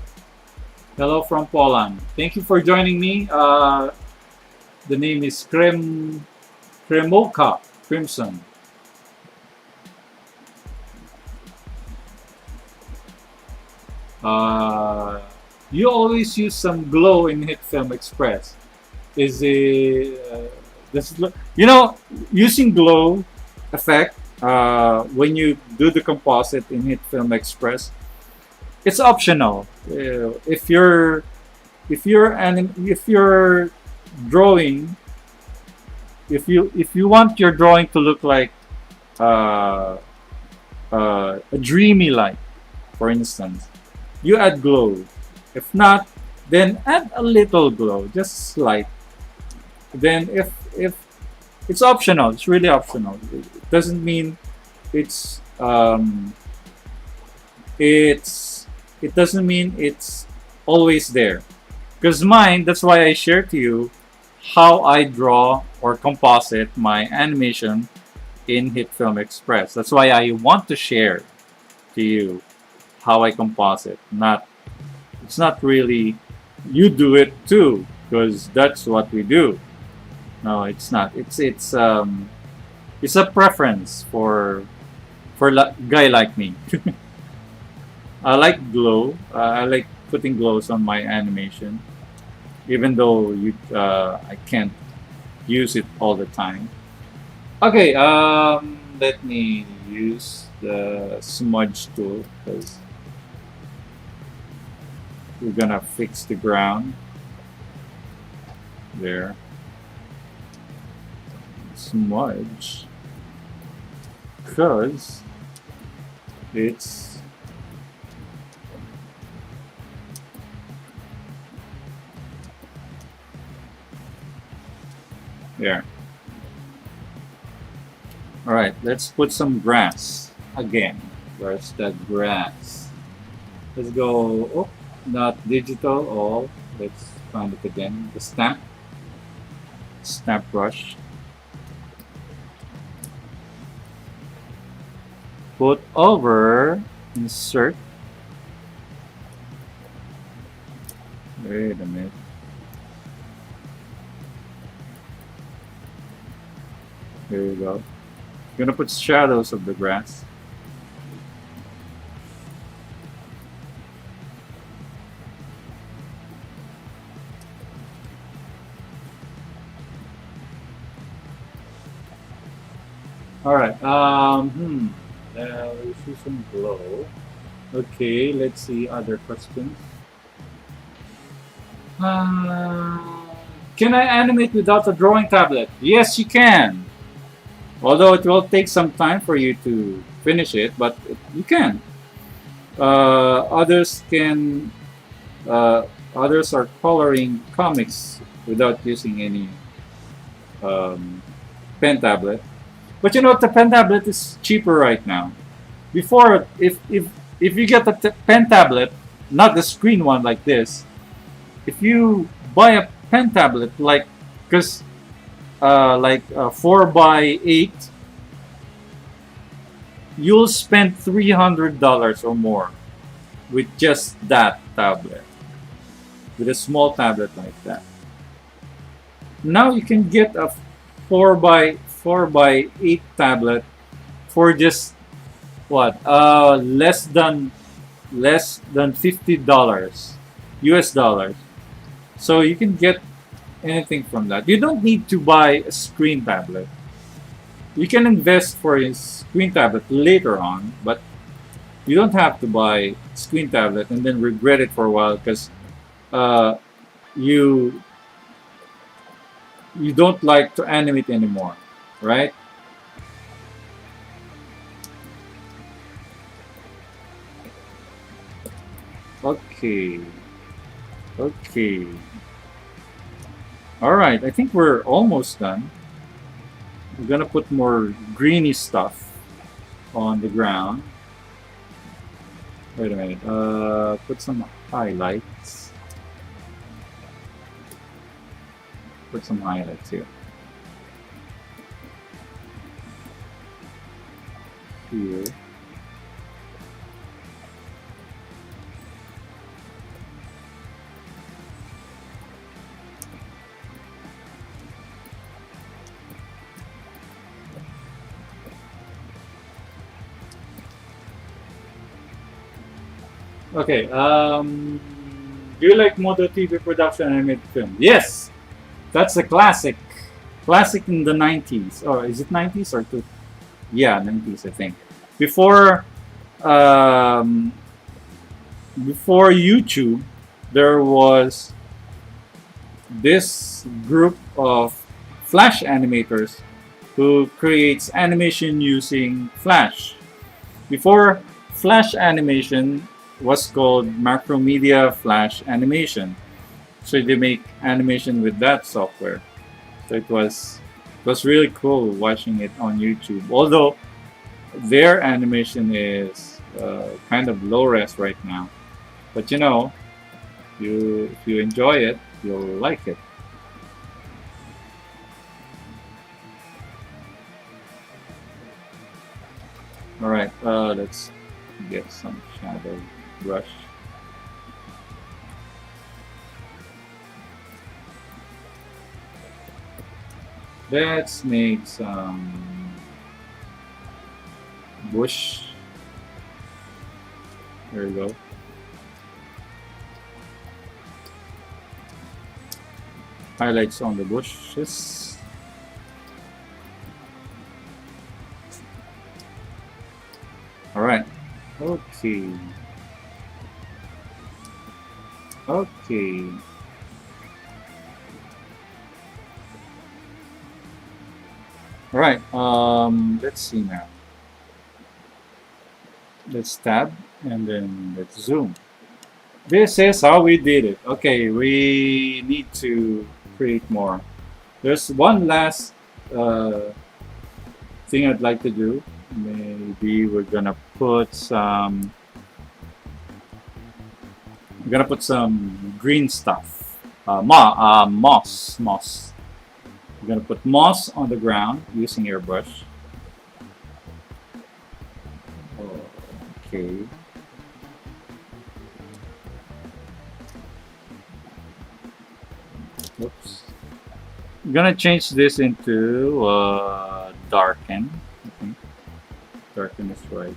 Hello from Poland. Thank you for joining me. The name is Kremoka Crimson. You always use some glow in Hitfilm Express. Is it using glow effect when you do the composite in Hitfilm Express? It's optional. If you're drawing, if you want your drawing to look like a dreamy light, for instance, you add glow. If not, then add a little glow, just slight. Then if it's optional, it's really optional. It doesn't mean it's it doesn't mean it's always there. Because mine, that's why I share to you how I draw or composite my animation in Hitfilm Express. That's why I want to share to you how I composite. It's not really you do it too, because that's what we do. No, it's not. It's a preference for guy like me. I like glow. I like putting glows on my animation, even though I can't use it all the time. Okay, let me use the smudge tool because we're gonna fix the ground there. Smudge, because it's there. All right, let's put some grass again. Where's the grass? Let's go. Oh, not digital. All. Let's find it again. The stamp brush. Put over. Insert. Wait a minute. There you go. I'm gonna put shadows of the grass. All right. Let's do some glow. Okay. Let's see other questions. Can I animate without a drawing tablet? Yes, you can. Although it will take some time for you to finish it, but you can. Others can. Others are coloring comics without using any pen tablet. But you know what? The pen tablet is cheaper right now. Before, if you get a pen tablet, not the screen one like this, if you buy a pen tablet like, because like 4x8, you'll spend $300 or more. with just that tablet, with a small tablet like that. Now you can get a 4x8 tablet for just what? Less than $50 US dollars. So you can get anything from that. You don't need to buy a screen tablet. You can invest for a screen tablet later on, but you don't have to buy screen tablet and then regret it for a while because uh, you you don't like to animate anymore, right? Okay. Okay. All right. I think we're almost done. We're gonna put more greeny stuff on the ground. Wait a minute. Put some highlights. Put some highlights here. Here. Okay. Do you like Moto TV production animated film? Yes, that's a classic. Classic in the 90s. Or is it 90s or two? Yeah, 90s, I think. Before um, before YouTube, there was this group of Flash animators who creates animation using Flash. Before Flash animation was called Macromedia Flash Animation. So they make animation with that software. So it was really cool watching it on YouTube. Although their animation is kind of low res right now, but if you enjoy it, you'll like it. All right, let's get some shadow brush. Let's make some bush. There we go. Highlights on the bushes. All right. Okay. Okay. All right. Let's see now. Let's tab and then let's zoom. This is how we did it. Okay, we need to create more. There's one last thing I'd like to do. Maybe we're gonna put some green stuff. Moss. We're gonna put moss on the ground using airbrush. Okay. Oops. I'm gonna change this into darken. I think darken is right.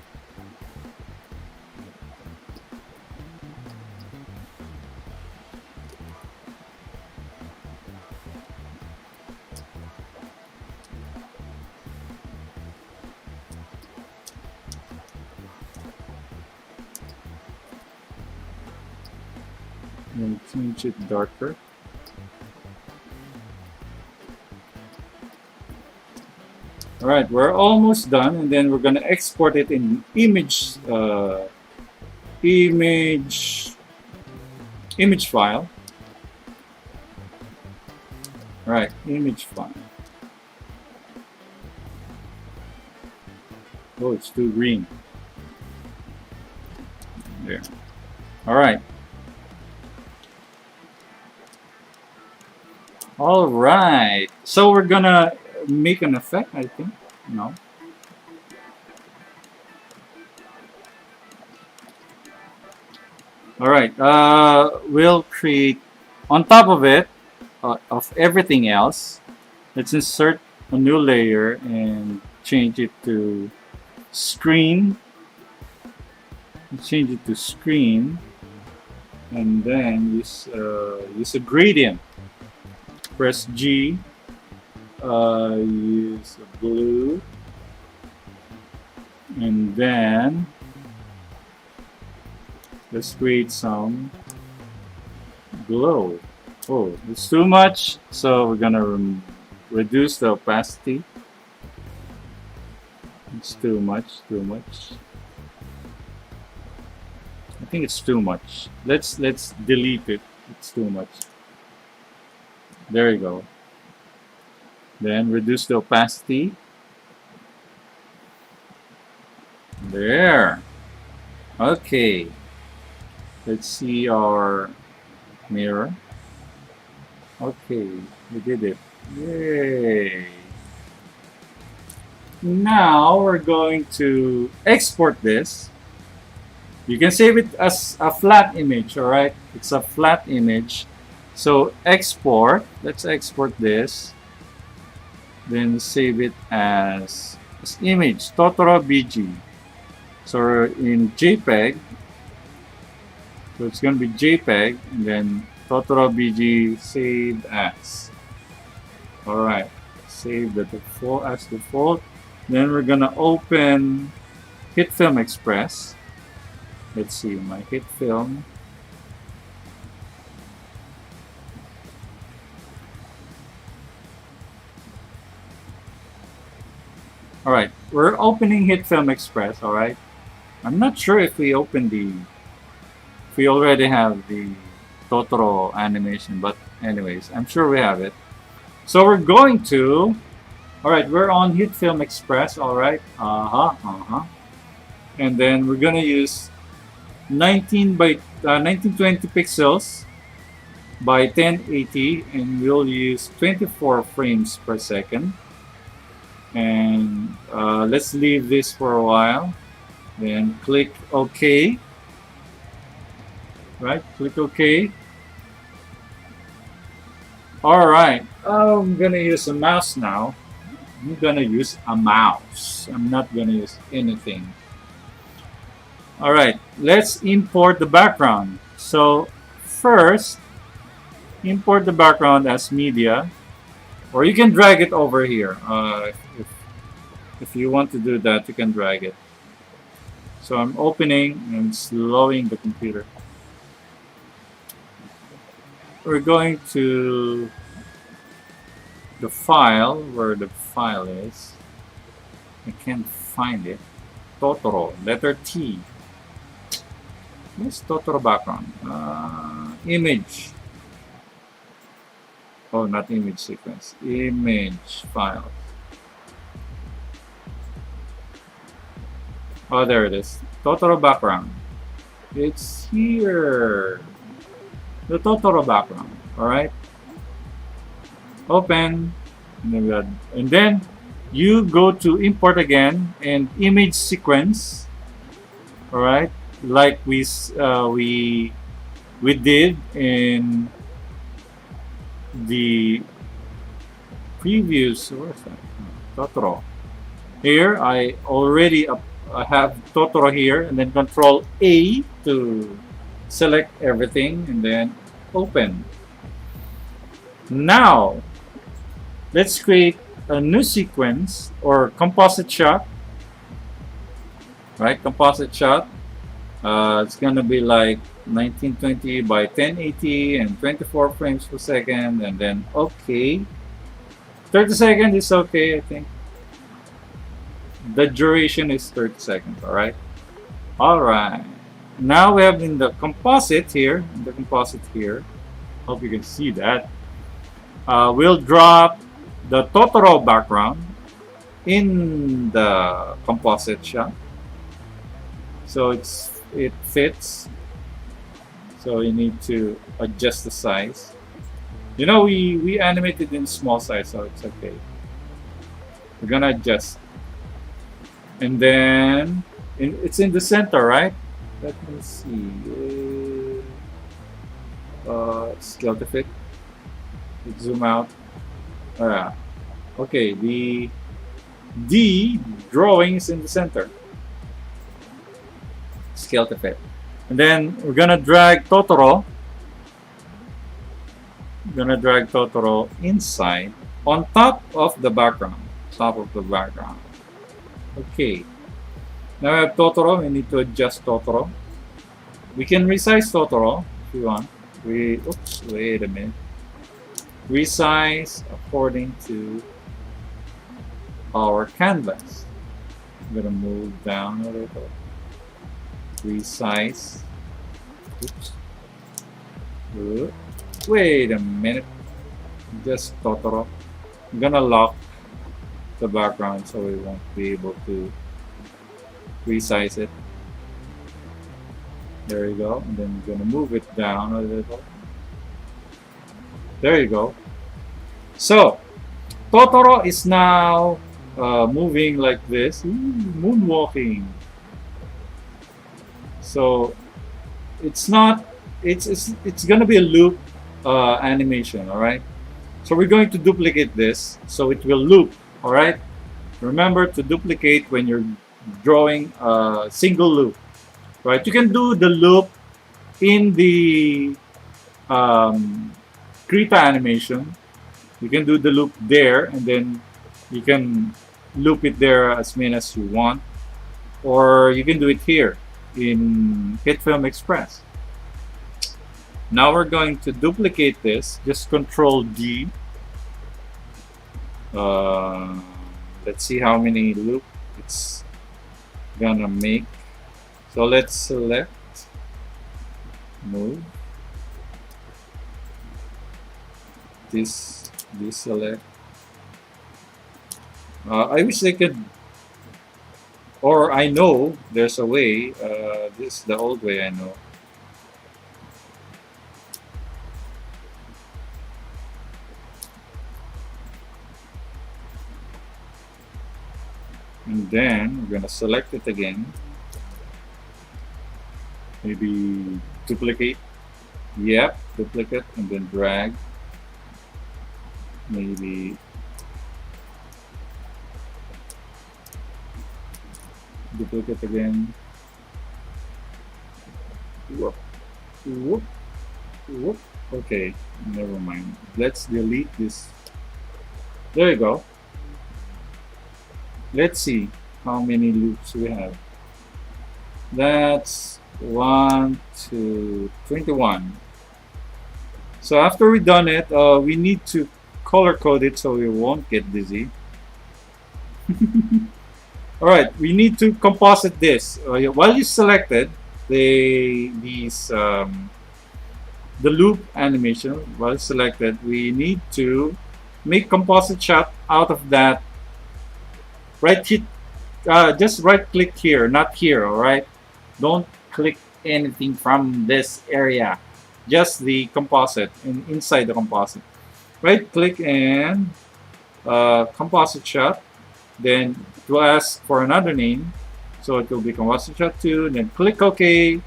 And change it darker. All right, we're almost done, and then we're gonna export it in image file. All right, image file. Oh, it's too green. There. All right. All right. So we're gonna make an effect, I think. No. All right. We'll create on top of it of everything else. Let's insert a new layer and change it to screen. Change it to screen, and then use a gradient. Press G. Use a blue, and then let's create some glow. Oh, it's too much, so we're gonna reduce the opacity. It's too much, too much. I think it's too much. Let's delete it. It's too much. There you go. Then reduce the opacity. There. Okay. Let's see our mirror. Okay, we did it. Yay. Now we're going to export this. You can save it as a flat image, all right? It's a flat image. So export, let's export this. Then save it as image, Totoro BG. So in JPEG, so it's going to be JPEG, and then Totoro BG saved as. All right, save the default as default. Then we're gonna open Hitfilm Express. Let's see my Hitfilm. All right, we're opening Hitfilm Express. All right, I'm not sure if we already have the Totoro animation, but anyways, I'm sure we have it. So we're going to, all right, we're on Hitfilm Express, all right, and then we're gonna use 1920 pixels by 1080, and we'll use 24 frames per second. And let's leave this for a while. Then click OK. Right, click OK. All right, I'm gonna use a mouse now. I'm gonna use a mouse. I'm not gonna use anything. All right, let's import the background. So first, import the background as media, or you can drag it over here. If you want to do that, you can drag it. So I'm opening and slowing the computer. We're going to the file, where the file is. I can't find it. Totoro, letter T. Where's Totoro background? Image. Oh, not image sequence. Image file. Oh, there it is. Totoro background. It's here. The Totoro background. All right. Open. And then you go to import again and image sequence. All right. Like we did in the previous, where's that? Totoro. Here I already have Totoro here, and then Control A to select everything, and then open. Now let's create a new sequence or composite shot. Right, composite shot. It's gonna be like 1920 by 1080 and 24 frames per second, and then okay. 30 seconds is okay, I think. The duration is 30 seconds, alright? Alright. Now we have in the composite here, hope you can see that. We'll drop the Totoro background in the composite shot. So it fits. So you need to adjust the size. You know, we animated in small size, so it's okay. We're gonna adjust. And then it's in the center, right? Let me see. scale to fit. Zoom out. Okay, the D drawing is in the center. Scale to fit. And then we're gonna drag Totoro. We're gonna drag Totoro inside on top of the background. Top of the background. Okay. Now we have Totoro. We need to adjust Totoro. We can resize Totoro if you want. Oops, wait a minute. Resize according to our canvas. I'm gonna move down a little. Resize. Oops. Wait a minute. Just Totoro. I'm gonna lock the background so we won't be able to resize it. There you go. And then we're gonna move it down a little. There you go. So Totoro is now moving like this. Moonwalking. So it's not. It's gonna be a loop animation. All right. So we're going to duplicate this so it will loop. All right. Remember to duplicate when you're drawing a single loop. Right. You can do the loop in the Krita animation. You can do the loop there, and then you can loop it there as many as you want, or you can do it here in Hitfilm Express. Now we're going to duplicate this. Just Control D. Let's see how many loops it's gonna make. So let's select, move, deselect. I wish they could, or I know there's a way. This is the old way I know. And then we're gonna select it again. Maybe duplicate. Yep, duplicate and then drag. Maybe duplicate again. Whoop, whoop, whoop. Okay, never mind. Let's delete this. There you go. Let's see how many loops we have. That's 1, 2, 21. So after we've done it, we need to color code it so we won't get dizzy. All right, we need to composite this. While you selected the loop animation, while selected, we need to make composite shot out of that. Just right click here, not here. All right, don't click anything from this area. Just the composite inside the composite. Right click and composite shot. Then it will ask for another name, so it will be composite shot 2. Then click OK,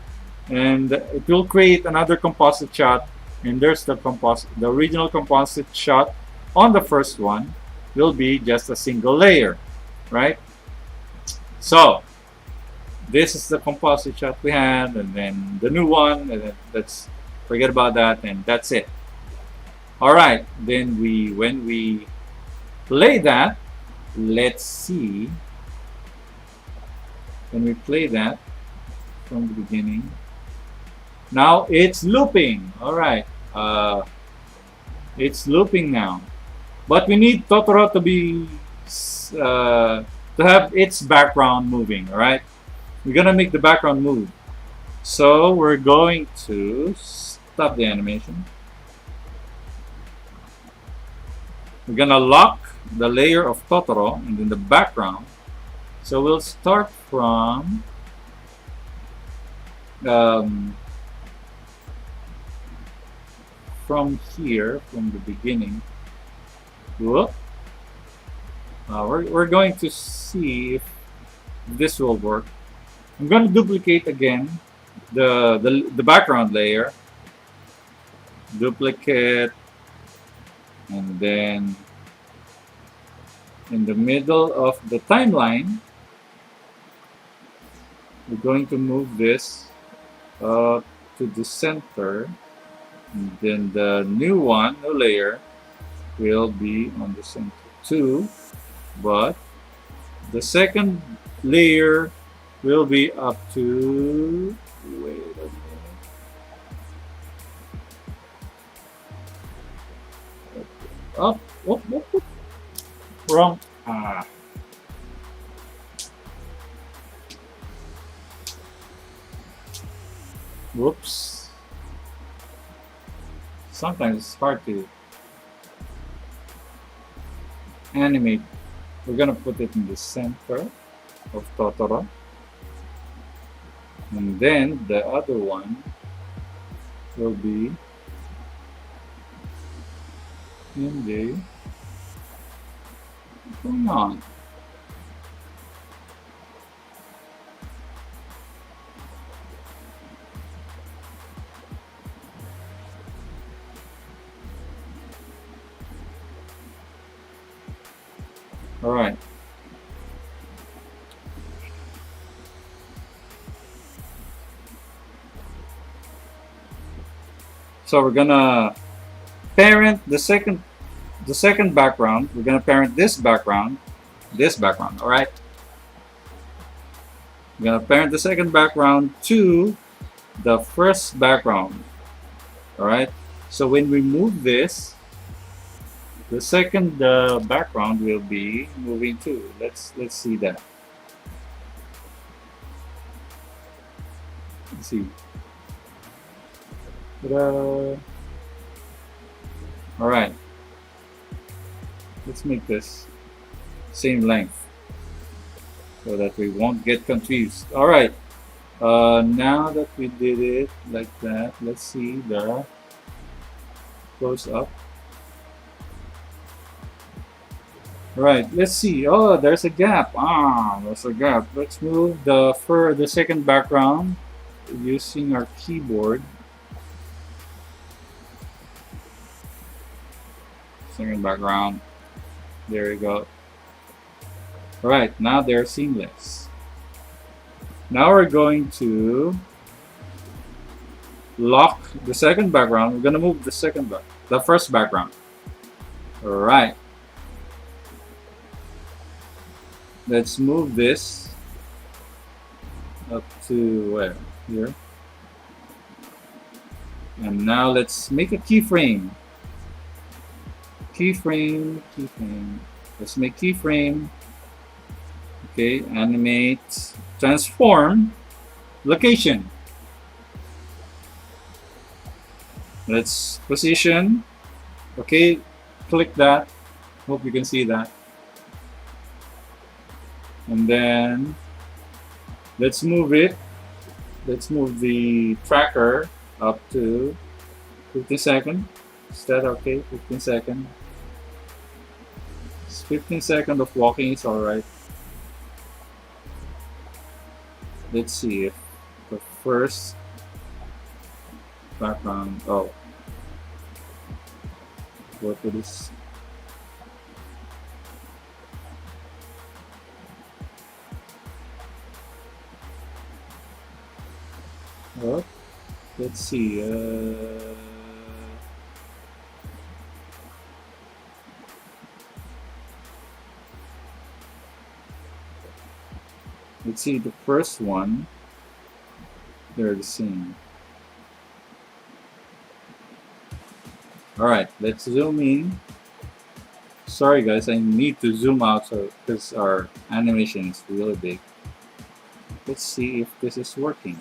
and it will create another composite shot. And there's the original composite shot on the first one will be just a single layer, right? So this is the composite shot we had, and then the new one, and then let's forget about that, and that's it. All right, then when we play that, let's see. When we play that from the beginning, now it's looping. All right, it's looping now, but we need Totoro to be to have its background moving. All right, we're gonna make the background move, so we're going to stop the animation. We're gonna lock the layer of Totoro and then the background. So we'll start from here, from the beginning. Whoop. We're going to see if this will work. I'm going to duplicate again the background layer. duplicate, and then in the middle of the timeline, we're going to move this up to the center, and then the new layer will be on the center too, but the second layer will be up to, wait a minute, up, wrong, whoops, sometimes it's hard to animate. We're gonna put it in the center of Totoro, and then the other one will be in the, what's going on? All right. So we're gonna parent the second background. We're gonna parent this background. All right. We're gonna parent the second background to the first background. All right. So when we move this, the second background will be moving too. Let's see that. Let's see. Ta-da. All right. Let's make this same length so that we won't get confused. All right. Now that we did it like that, let's see the close up. All right, let's see. Oh, there's a gap. There's a gap. Let's move the second background using our keyboard. Second background. There you go. All right, now they're seamless. Now we're going to lock the second background. We're gonna move the first background. All right. Let's move this up to where? Here. And now let's make a keyframe. Keyframe. Let's make keyframe. Okay, animate, transform, location. Let's position. Okay, click that. Hope you can see that. And then let's move it. Let's move the tracker up to 15 seconds. Is that okay? 15 seconds. 15 seconds of walking is alright. Let's see if the first background. Oh, go to this. Oh, let's see. Let's see the first one. They're the same. All right, let's zoom in. Sorry guys, I need to zoom out so because our animation is really big. Let's see if this is working.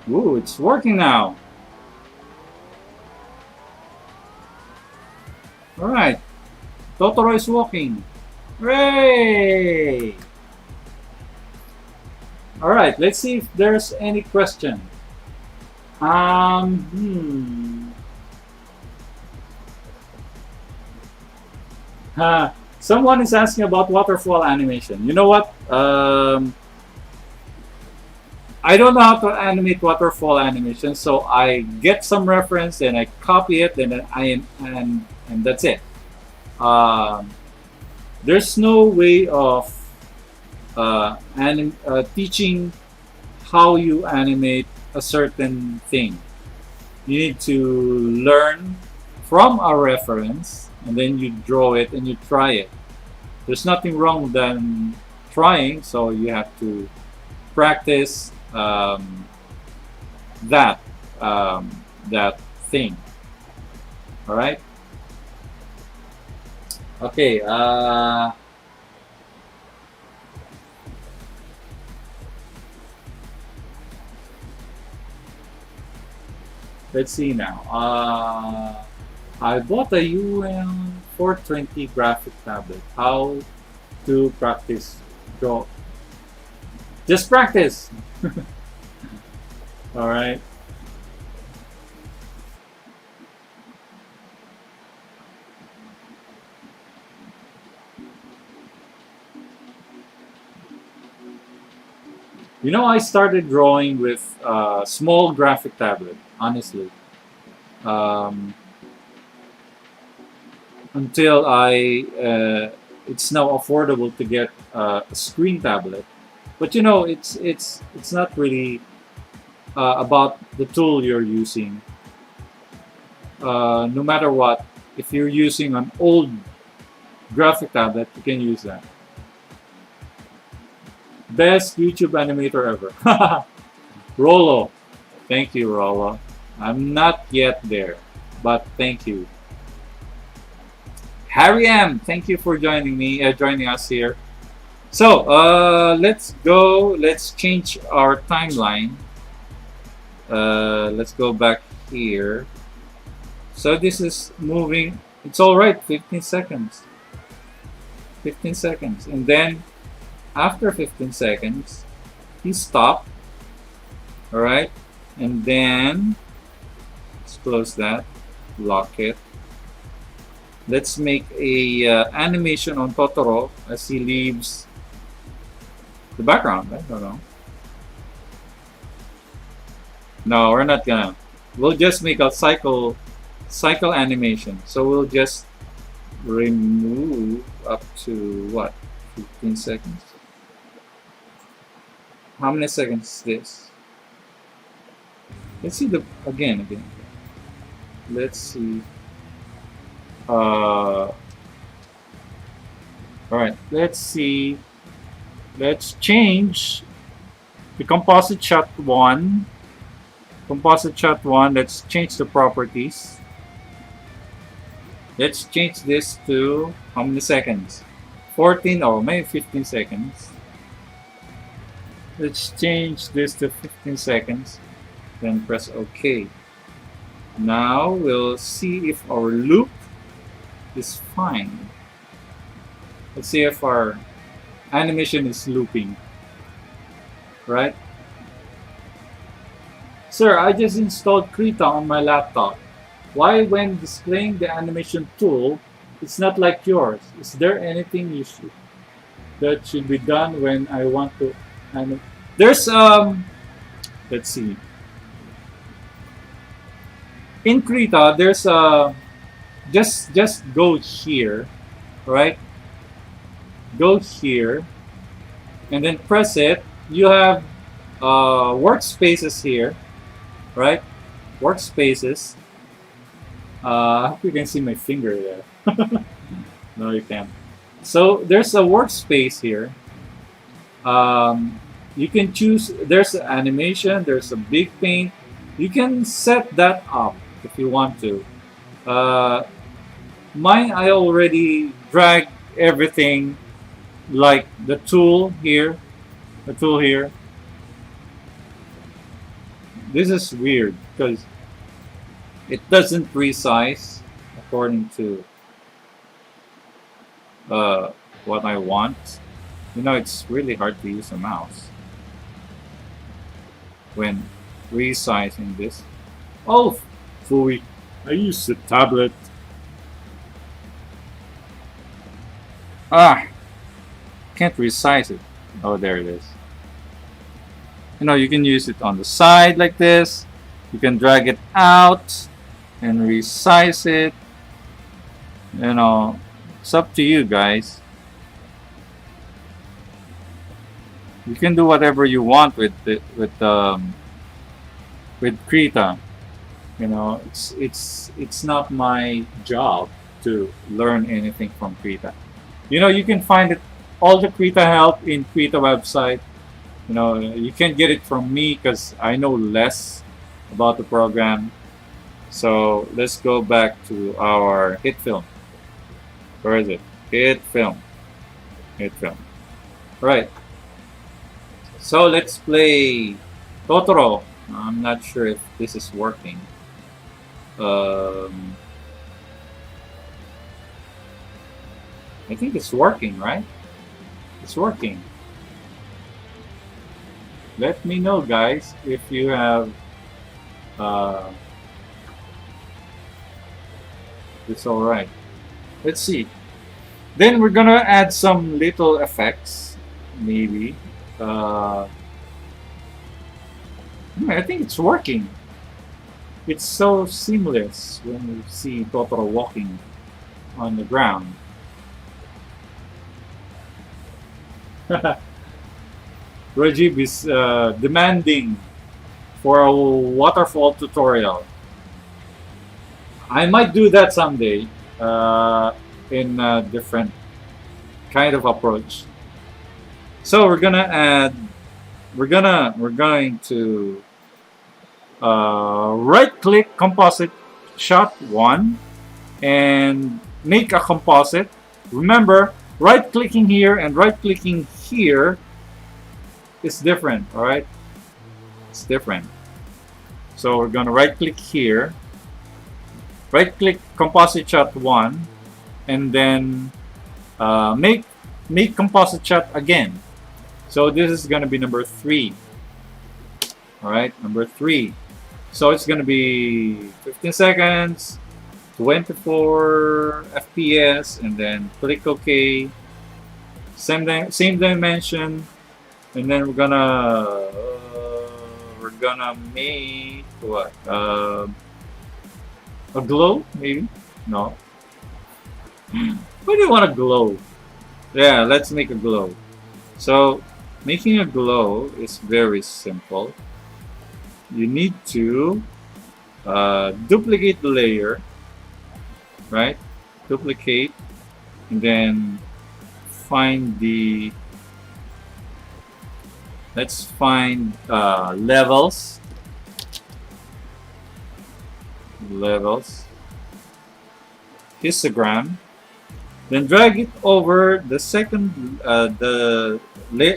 Ooh, it's working now. All right, Totoro is walking. Hooray! All right, let's see if there's any question. Someone is asking about waterfall animation. You know what? I don't know how to animate waterfall animation, so I get some reference, then I copy it, then and that's it. Um, there's no way of teaching how you animate a certain thing. You need to learn from a reference, and then you draw it and you try it. There's nothing wrong than trying, so you have to practice that that thing. All right. Okay. Let's see now. I bought a UN 420 graphic tablet. How to practice draw? Just practice. All right. You know, I started drawing with a small graphic tablet, honestly. Um, until it's now affordable to get a screen tablet. But you know, it's not really about the tool you're using. No matter what, if you're using an old graphic tablet, you can use that. Best YouTube animator ever. Rollo. Thank you, Rollo. I'm not yet there, but thank you. Harry M, thank you for joining us here. So let's go. Let's change our timeline. Let's go back here. So this is moving. It's all right. 15 seconds. 15 seconds, and then after 15 seconds, he stopped. All right, and then let's close that. Lock it. Let's make a animation on Totoro as he leaves the background. I don't know. No, we're not gonna. We'll just make a cycle animation. So we'll just remove up to what? 15 seconds. How many seconds is this? Let's see again. Let's see. All right. Let's see. Let's change the composite shot 1. Composite shot 1. Let's change the properties. Let's change this to how many seconds? 14 or maybe 15 seconds. Let's change this to 15 seconds. Then press OK. Now we'll see if our loop is fine. Let's see if our animation is looping. Right? Sir, I just installed Krita on my laptop. Why, when displaying the animation tool, it's not like yours? Is there anything that should be done when I want to animate? There's let's see. In Krita, there's just go here, right? Go here, and then press it. You have workspaces here, right? Workspaces. I hope you can see my finger there. No, you can't. So there's a workspace here. You can choose. There's an animation. There's a big paint. You can set that up if you want to. Mine, I already dragged everything, like the tool here. The tool here. This is weird because it doesn't resize according to what I want. You know, it's really hard to use a mouse when resizing this. Oh, Fui, I use the tablet. Can't resize it. Oh, there it is. You know, you can use it on the side like this. You can drag it out and resize it. You know, it's up to you guys. You can do whatever you want with it, with Krita. You know, it's not my job to learn anything from Krita. You know, you can find it all the Krita help in Krita website. You know, you can't get it from me because I know less about the program. So let's go back to our Hitfilm. Where is it? Hitfilm. Hitfilm. Right. So let's play Totoro. I'm not sure if this is working. I think it's working, right? It's working. Let me know, guys, if you have it's all right. Let's see. Then we're gonna add some little effects, maybe. I think it's working. It's so seamless when you see Totoro walking on the ground. Rajib is demanding for a waterfall tutorial. I might do that someday in a different kind of approach. So we're gonna add. We're going to right-click composite shot 1 and make a composite. Remember, right-clicking here and right-clicking here is different. All right, it's different. So we're gonna right-click here, right-click composite shot 1, and then make composite shot again. So this is going to be number 3. All right, number 3. So it's going to be 15 seconds, 24 FPS, and then click OK. Same dimension, and then we're gonna make what? A glow, maybe? No. Why do you want a glow? Yeah, let's make a glow. So making a glow is very simple. You need to duplicate the layer, right? Duplicate, and then find the. Let's find levels. Histogram. Then drag it over the second,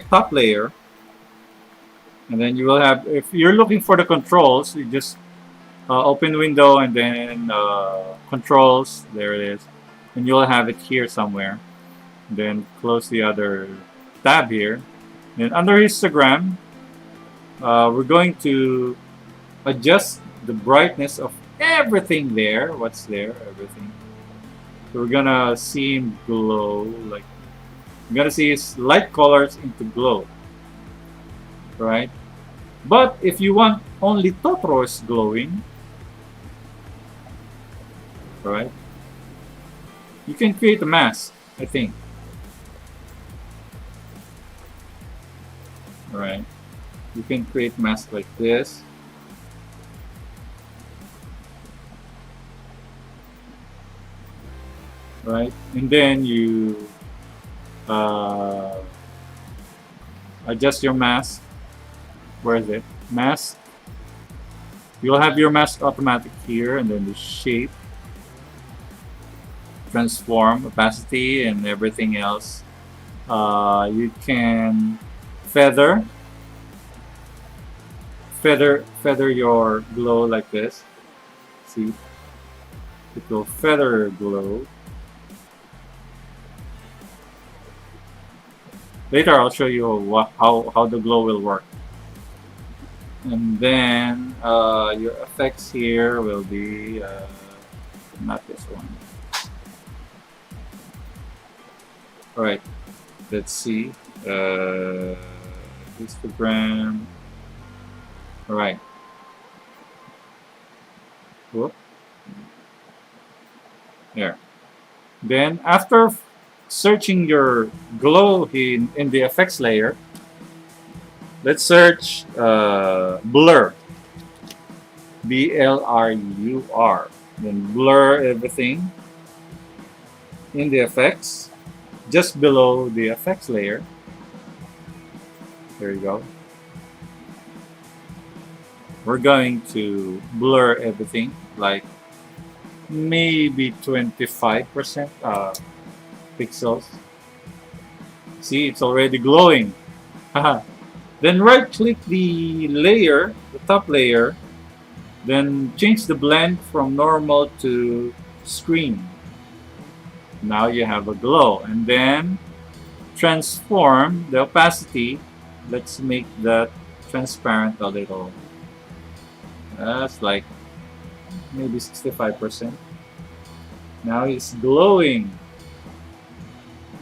top layer, and then you will have. If you're looking for the controls, you just open window and then controls. There it is, and you'll have it here somewhere. Then close the other tab here. Then under histogram, we're going to adjust the brightness of everything there. What's there? Everything. So we're gonna see him glow, like we're gonna see his light colors into glow, right? But if you want only Totoro's glowing, right, you can create a mask, I think. Right, you can create mask like this. Right, and then you adjust your mask. Where is it? Mask. You'll have your mask automatic here, and then the shape, transform, opacity, and everything else. You can feather your glow like this. See, it will feather glow. Later, I'll show you how the glow will work. And then your effects here will be not this one. All right, let's see. Histogram. All right. Whoop. There. Then after searching your glow in the effects layer, let's search blur. BLRUR. Then blur everything in the effects, just below the effects layer. There you go. We're going to blur everything, like maybe 25% pixels. See, it's already glowing. Then right click the layer, the top layer, then change the blend from normal to screen. Now you have a glow. And then transform the opacity. Let's make that transparent a little. That's like maybe 65%. Now it's glowing.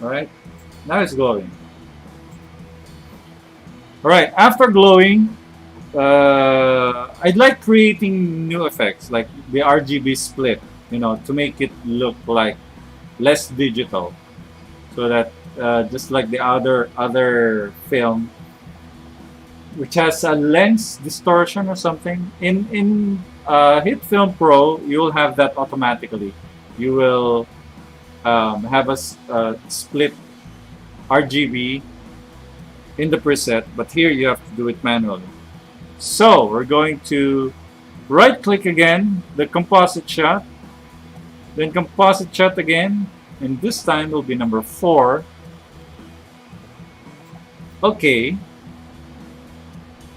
Alright? Now it's glowing. Alright, after glowing, I'd like creating new effects like the RGB split, you know, to make it look like less digital, so that just like the other film, which has a lens distortion or something, in Hitfilm Pro, you will have that automatically. You will have a split RGB in the preset, but here you have to do it manually. So we're going to right click again, the composite shot, then composite shot again, and this time will be number 4. Okay.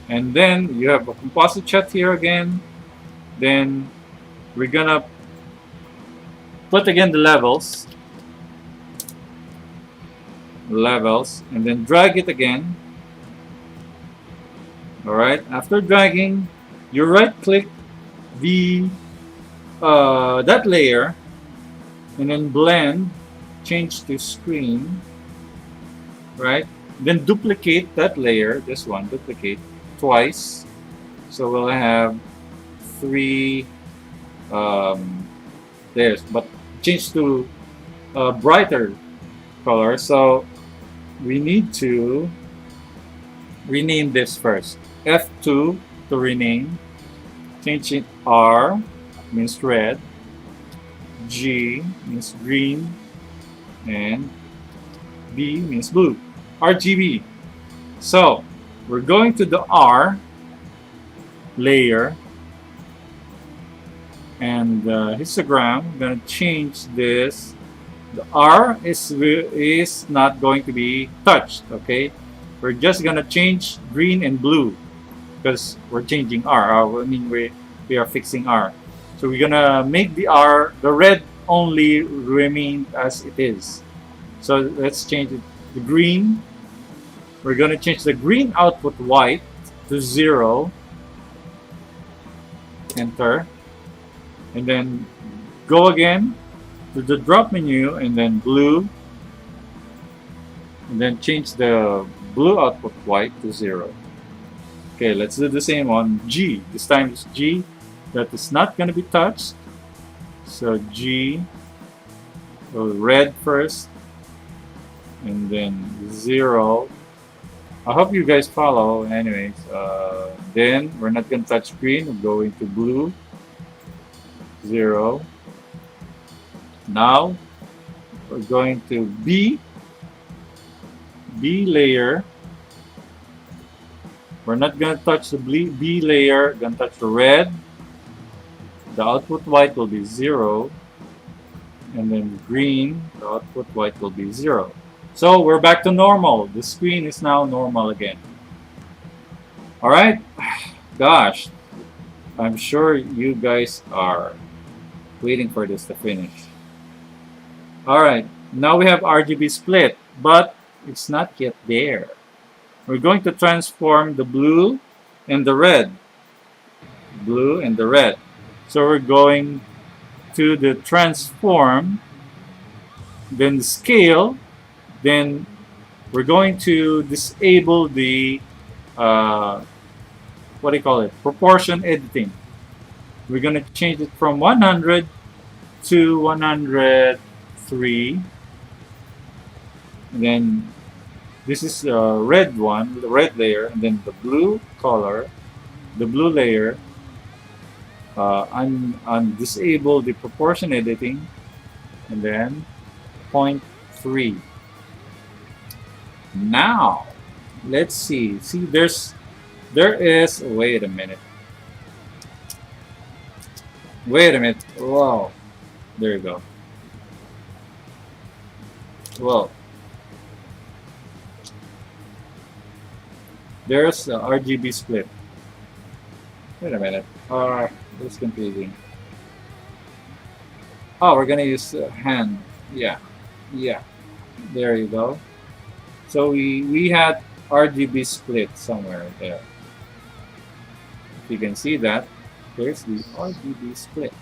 And then you have a composite shot here again. Then we're gonna put again the levels, and then drag it again. Alright, after dragging, you right click the that layer, and then blend, change to screen, right? Then duplicate that layer, this one, duplicate twice. So we'll have 3 layers, but change to brighter color. So we need to rename this first. F2 to rename. Change it R means red, G means green, and B means blue. RGB. So we're going to the R layer and histogram. I'm gonna change this. The R is not going to be touched. Okay, we're just gonna change green and blue because we're changing R. I mean we are fixing R. So we're gonna make the R, the red only remain as it is. So let's change it to green. We're gonna change the green output white to 0. Enter. And then go again to the drop menu and then blue. And then change the blue output white to 0. Okay, let's do the same on G. This time it's G that is not going to be touched. So G, so red first, and then 0. I hope you guys follow. Anyways, then we're not going to touch green. We're going to blue, 0. Now we're going to B layer. We're not going to touch the B layer. We're going to touch the red. The output white will be 0. And then green, the output white will be 0. So we're back to normal. The screen is now normal again. Alright? Gosh, I'm sure you guys are waiting for this to finish. Alright, now we have RGB split, but it's not yet there. We're going to transform the blue and the red. Blue and the red. So we're going to the transform, then the scale, then we're going to disable the what do you call it? Proportion editing. We're gonna change it from 100 to 103. And then this is the red one, the red layer, and then the blue color, the blue layer. I'm disable the proportion editing, and then 0.3. Now let's see. See, there is. Wait a minute. Wait a minute. Whoa. There you go. Whoa. There's the RGB split. Wait a minute. That's confusing. Oh, we're gonna use hand. Yeah. Yeah. There you go. So we had RGB split somewhere there. If you can see that, there's the RGB split.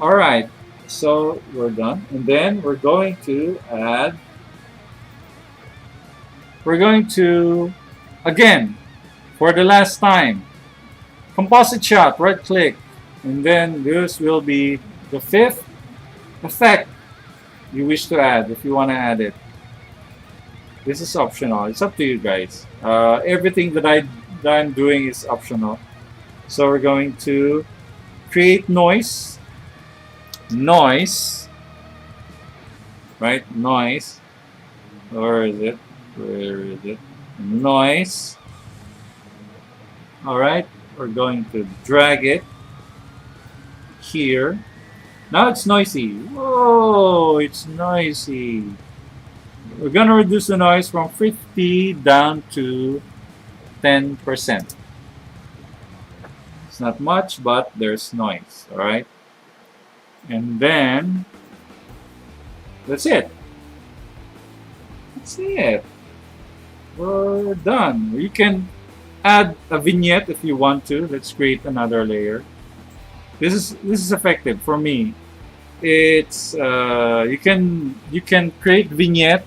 All right, so we're done, and then we're going to add. We're going to, again, for the last time, composite shot. Right click, and then this will be the fifth effect you wish to add if you want to add it. This is optional. It's up to you guys. Everything that I'm doing is optional. So we're going to create noise. Noise. Right? Noise. Where is it? Where is it? Noise. Alright. We're going to drag it here. Now it's noisy. Whoa, it's noisy. We're going to reduce the noise from 50 down to 10%. It's not much, but there's noise. Alright? And then that's it. That's it. We're done. You can add a vignette if you want to. Let's create another layer. This is effective for me. It's you can create vignette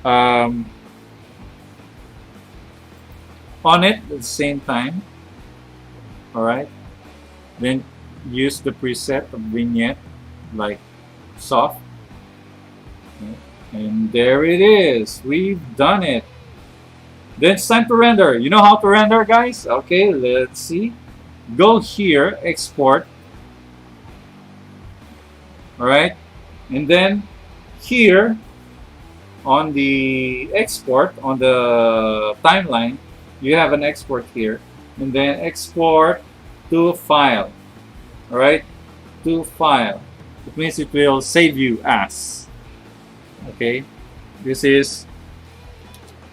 on it at the same time. All right. Then use the preset of vignette like soft. Okay. And there it is. We've done it. Then it's time to render. You know how to render, guys? Okay, let's see. Go here, export. Alright. And then here on the export, on the timeline, you have an export here. And then export to file. Alright? To file. It means it will save you as. Okay? This is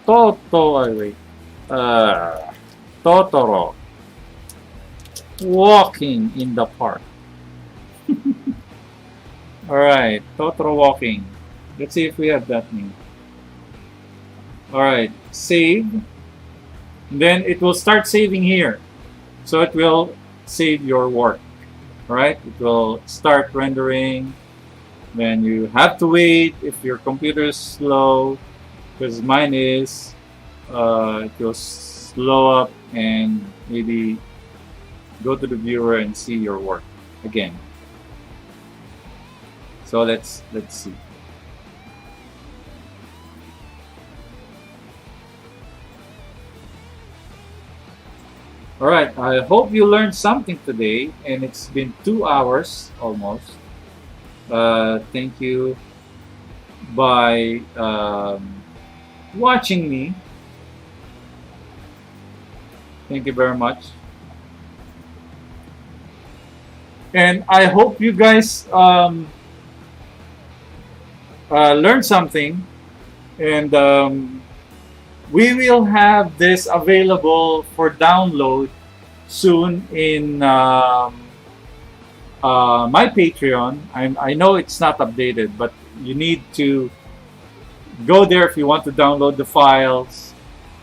Totoro walking in the park. Alright, Totoro walking. Let's see if we have that name. Alright, save. Then it will start saving here. So it will save your work. Alright, it will start rendering. Then you have to wait if your computer is slow, because mine is. It will slow up and maybe go to the viewer and see your work again. So let's see. Alright, I hope you learned something today, and it's been 2 hours almost. Thank you by watching me. Thank you very much. And I hope you guys learned something, and we will have this available for download soon in my Patreon. I know it's not updated, but you need to go there if you want to download the files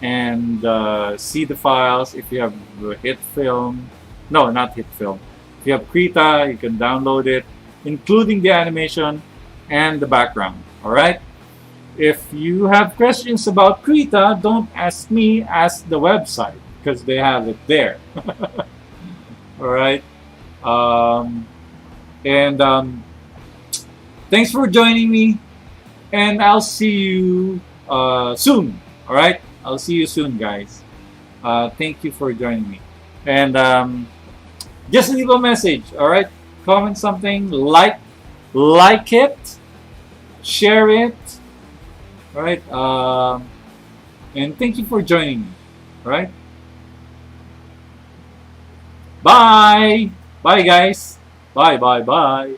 and see the files. If you have Hitfilm, no, not Hitfilm. If you have Krita, you can download it, including the animation and the background. All right. If you have questions about Krita, don't ask me, ask the website because they have it there. All right. Um, and thanks for joining me, and I'll see you soon. All right. I'll see you soon, guys. Thank you for joining me. And just leave a message. All right. Comment something. Like it. Share it. All right. And thank you for joining me. All right. Bye. Bye, guys. Bye, bye, bye.